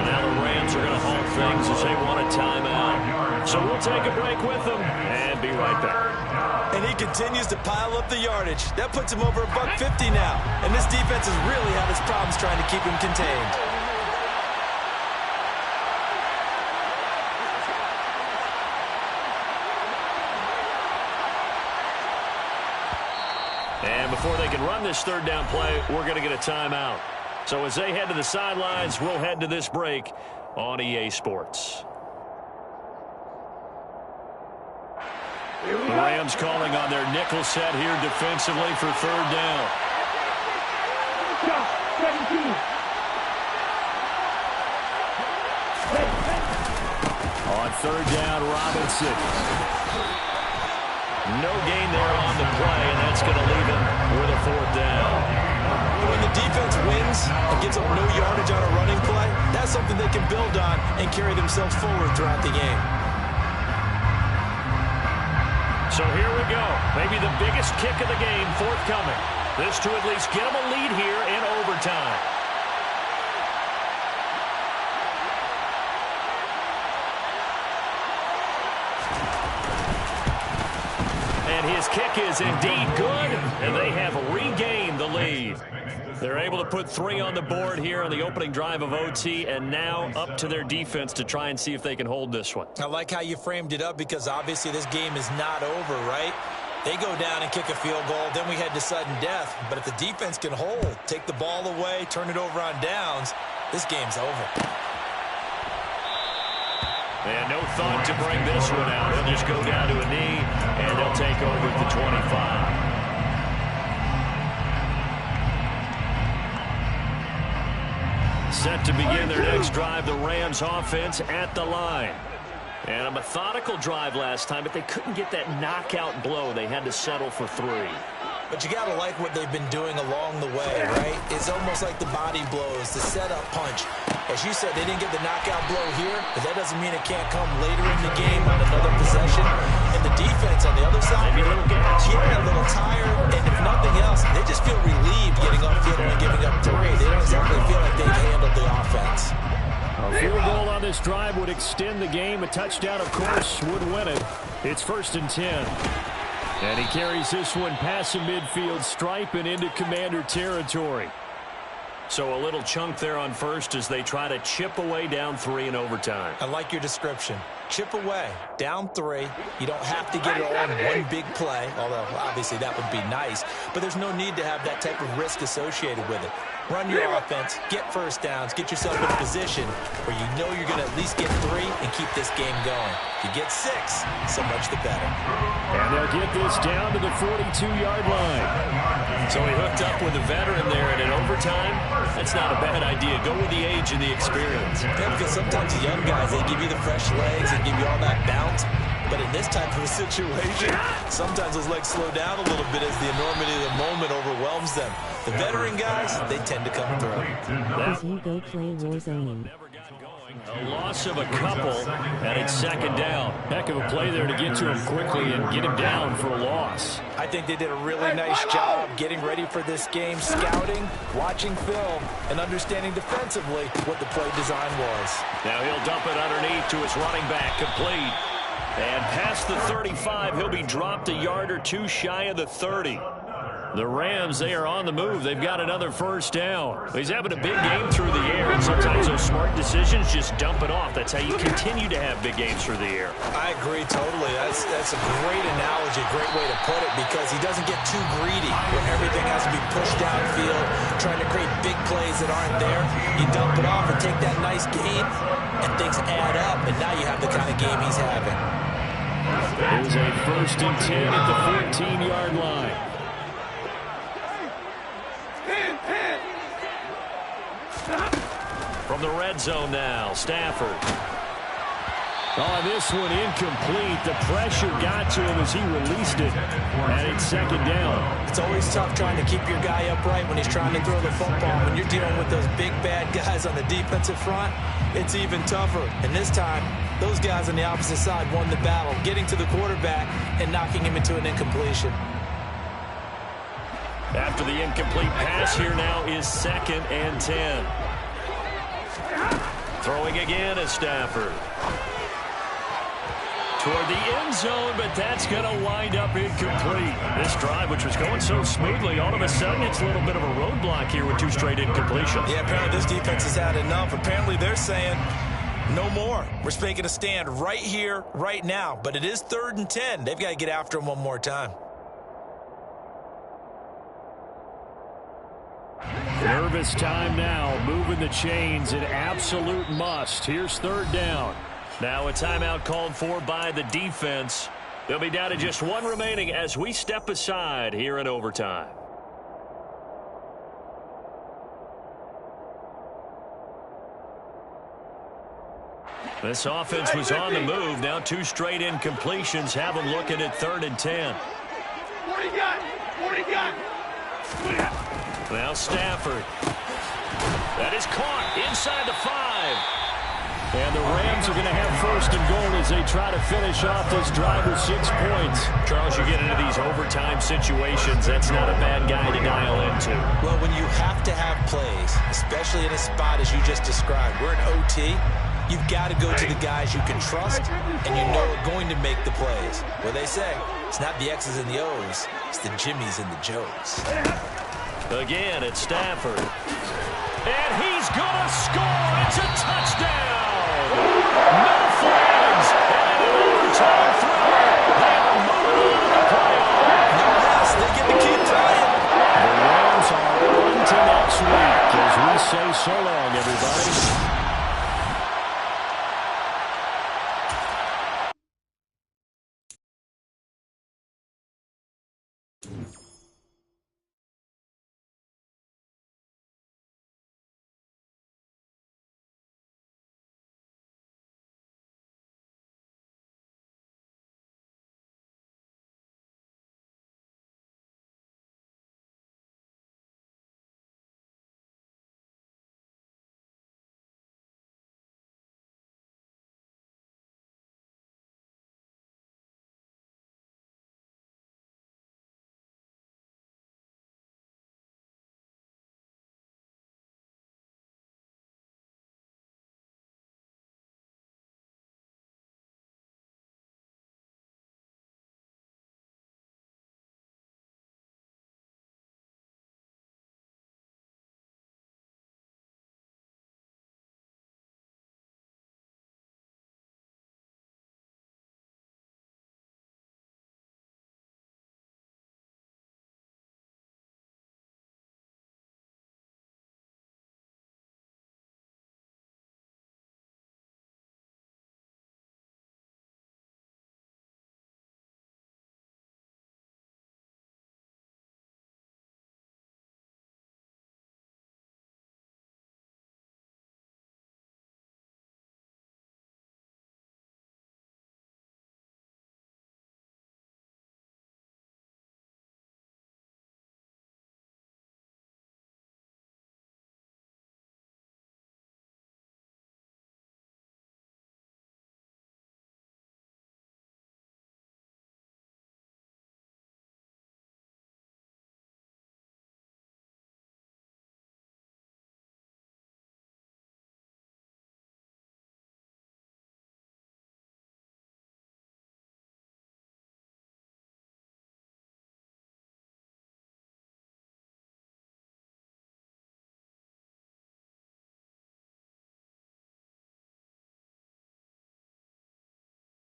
And now the Rams are going to halt things as they want a timeout. So we'll take a break with them and be right back. And he continues to pile up the yardage. That puts him over $150 now. And this defense has really had its problems trying to keep him contained. And before they can run this third down play, we're going to get a timeout. So as they head to the sidelines, we'll head to this break on EA Sports. The Rams calling on their nickel set here defensively for third down. Shot, 17. On third down, Robinson. No gain there on the play, and that's going to leave him with a fourth down. When the defense wins and gives up no yardage on a running play, that's something they can build on and carry themselves forward throughout the game. So here we go. Maybe the biggest kick of the game forthcoming. This to at least get them a lead here in overtime. And his kick is indeed good, and they have regained the lead. They're able to put 3 on the board here on the opening drive of OT, and now up to their defense to try and see if they can hold this one. I like how you framed it up because obviously this game is not over, right? They go down and kick a field goal, then we head to sudden death. But if the defense can hold, take the ball away, turn it over on downs, this game's over. And no thought to bring this one out. He'll just go down to a knee, and they'll take over at the 25. Set to begin their next drive, the Rams offense at the line. And a methodical drive last time, but they couldn't get that knockout blow. They had to settle for 3. But you got to like what they've been doing along the way, right? It's almost like the body blows, the setup punch. As you said, they didn't get the knockout blow here, but that doesn't mean it can't come later in the game on another possession. And the defense on the other side, maybe a little gas. Yeah, a little tired, and if nothing else, they just feel relieved getting upfield and giving up 3. They don't exactly feel like they've handled the offense. A field goal on this drive would extend the game. A touchdown, of course, would win it. It's 1st and 10. And he carries this one past the midfield stripe and into Commander territory. So a little chunk there on first as they try to chip away down 3 in overtime. I like your description. Chip away, down 3. You don't have to get it all in one big play, although obviously that would be nice. But there's no need to have that type of risk associated with it. Run your offense, get first downs, get yourself in a position where you know you're going to at least get 3 and keep this game going. If you get 6, so much the better. And they'll get this down to the 42-yard line. So he hooked up with a veteran there, and in overtime, that's not a bad idea. Go with the age and the experience. Yeah, because sometimes the young guys, they give you the fresh legs and give you all that bounce. But in this type of a situation, sometimes those legs slow down a little bit as the enormity of the moment overwhelms them. The veteran guys, they tend to come through. As you go play Warzone. A loss of a couple, and it's 2nd down. Heck of a play there to get to him quickly and get him down for a loss. I think they did a really nice job getting ready for this game, scouting, watching film, and understanding defensively what the play design was. Now he'll dump it underneath to his running back, complete. And past the 35, he'll be dropped a yard or 2 shy of the 30. The Rams, they are on the move. They've got another first down. He's having a big game through the air, and sometimes those smart decisions just dump it off. That's how you continue to have big games through the air. I agree totally. That's a great analogy, great way to put it, because he doesn't get too greedy when everything has to be pushed downfield, trying to create big plays that aren't there. You dump it off and take that nice gain, and things add up, and now you have the kind of game he's having. It was a 1st and 10 at the 14-yard line. From the red zone now, Stafford. Oh, this one incomplete. The pressure got to him as he released it. And it's 2nd down. It's always tough trying to keep your guy upright when he's trying to throw the football. When you're dealing with those big, bad guys on the defensive front, it's even tougher. And this time, those guys on the opposite side won the battle, getting to the quarterback and knocking him into an incompletion. After the incomplete pass, here now is 2nd and 10. Throwing again is Stafford. Toward the end zone, but that's going to wind up incomplete. This drive, which was going so smoothly, all of a sudden it's a little bit of a roadblock here with 2 straight incompletions. Yeah, apparently this defense has had enough. Apparently they're saying no more. We're making a stand right here, right now. But it is 3rd and 10. They've got to get after him one more time. Nervous time now, moving the chains, an absolute must. Here's 3rd down. Now a timeout called for by the defense. They'll be down to just 1 remaining as we step aside here in overtime. This offense was on the move. Now 2 straight incompletions have them looking at 3rd and 10. 40 gun! 40 gun! Now Stafford. That is caught inside the 5. And the Rams are going to have 1st and goal as they try to finish off this drive with 6 points. Charles, you get into these overtime situations, that's not a bad guy to dial into. Well, when you have to have plays, especially in a spot as you just described, we're in OT, you've got to go to the guys you can trust and you know are going to make the plays. Well, they say it's not the X's and the O's, it's the Jimmies and the Joes. Again, it's Stafford. And he's going to score. It's a touchdown.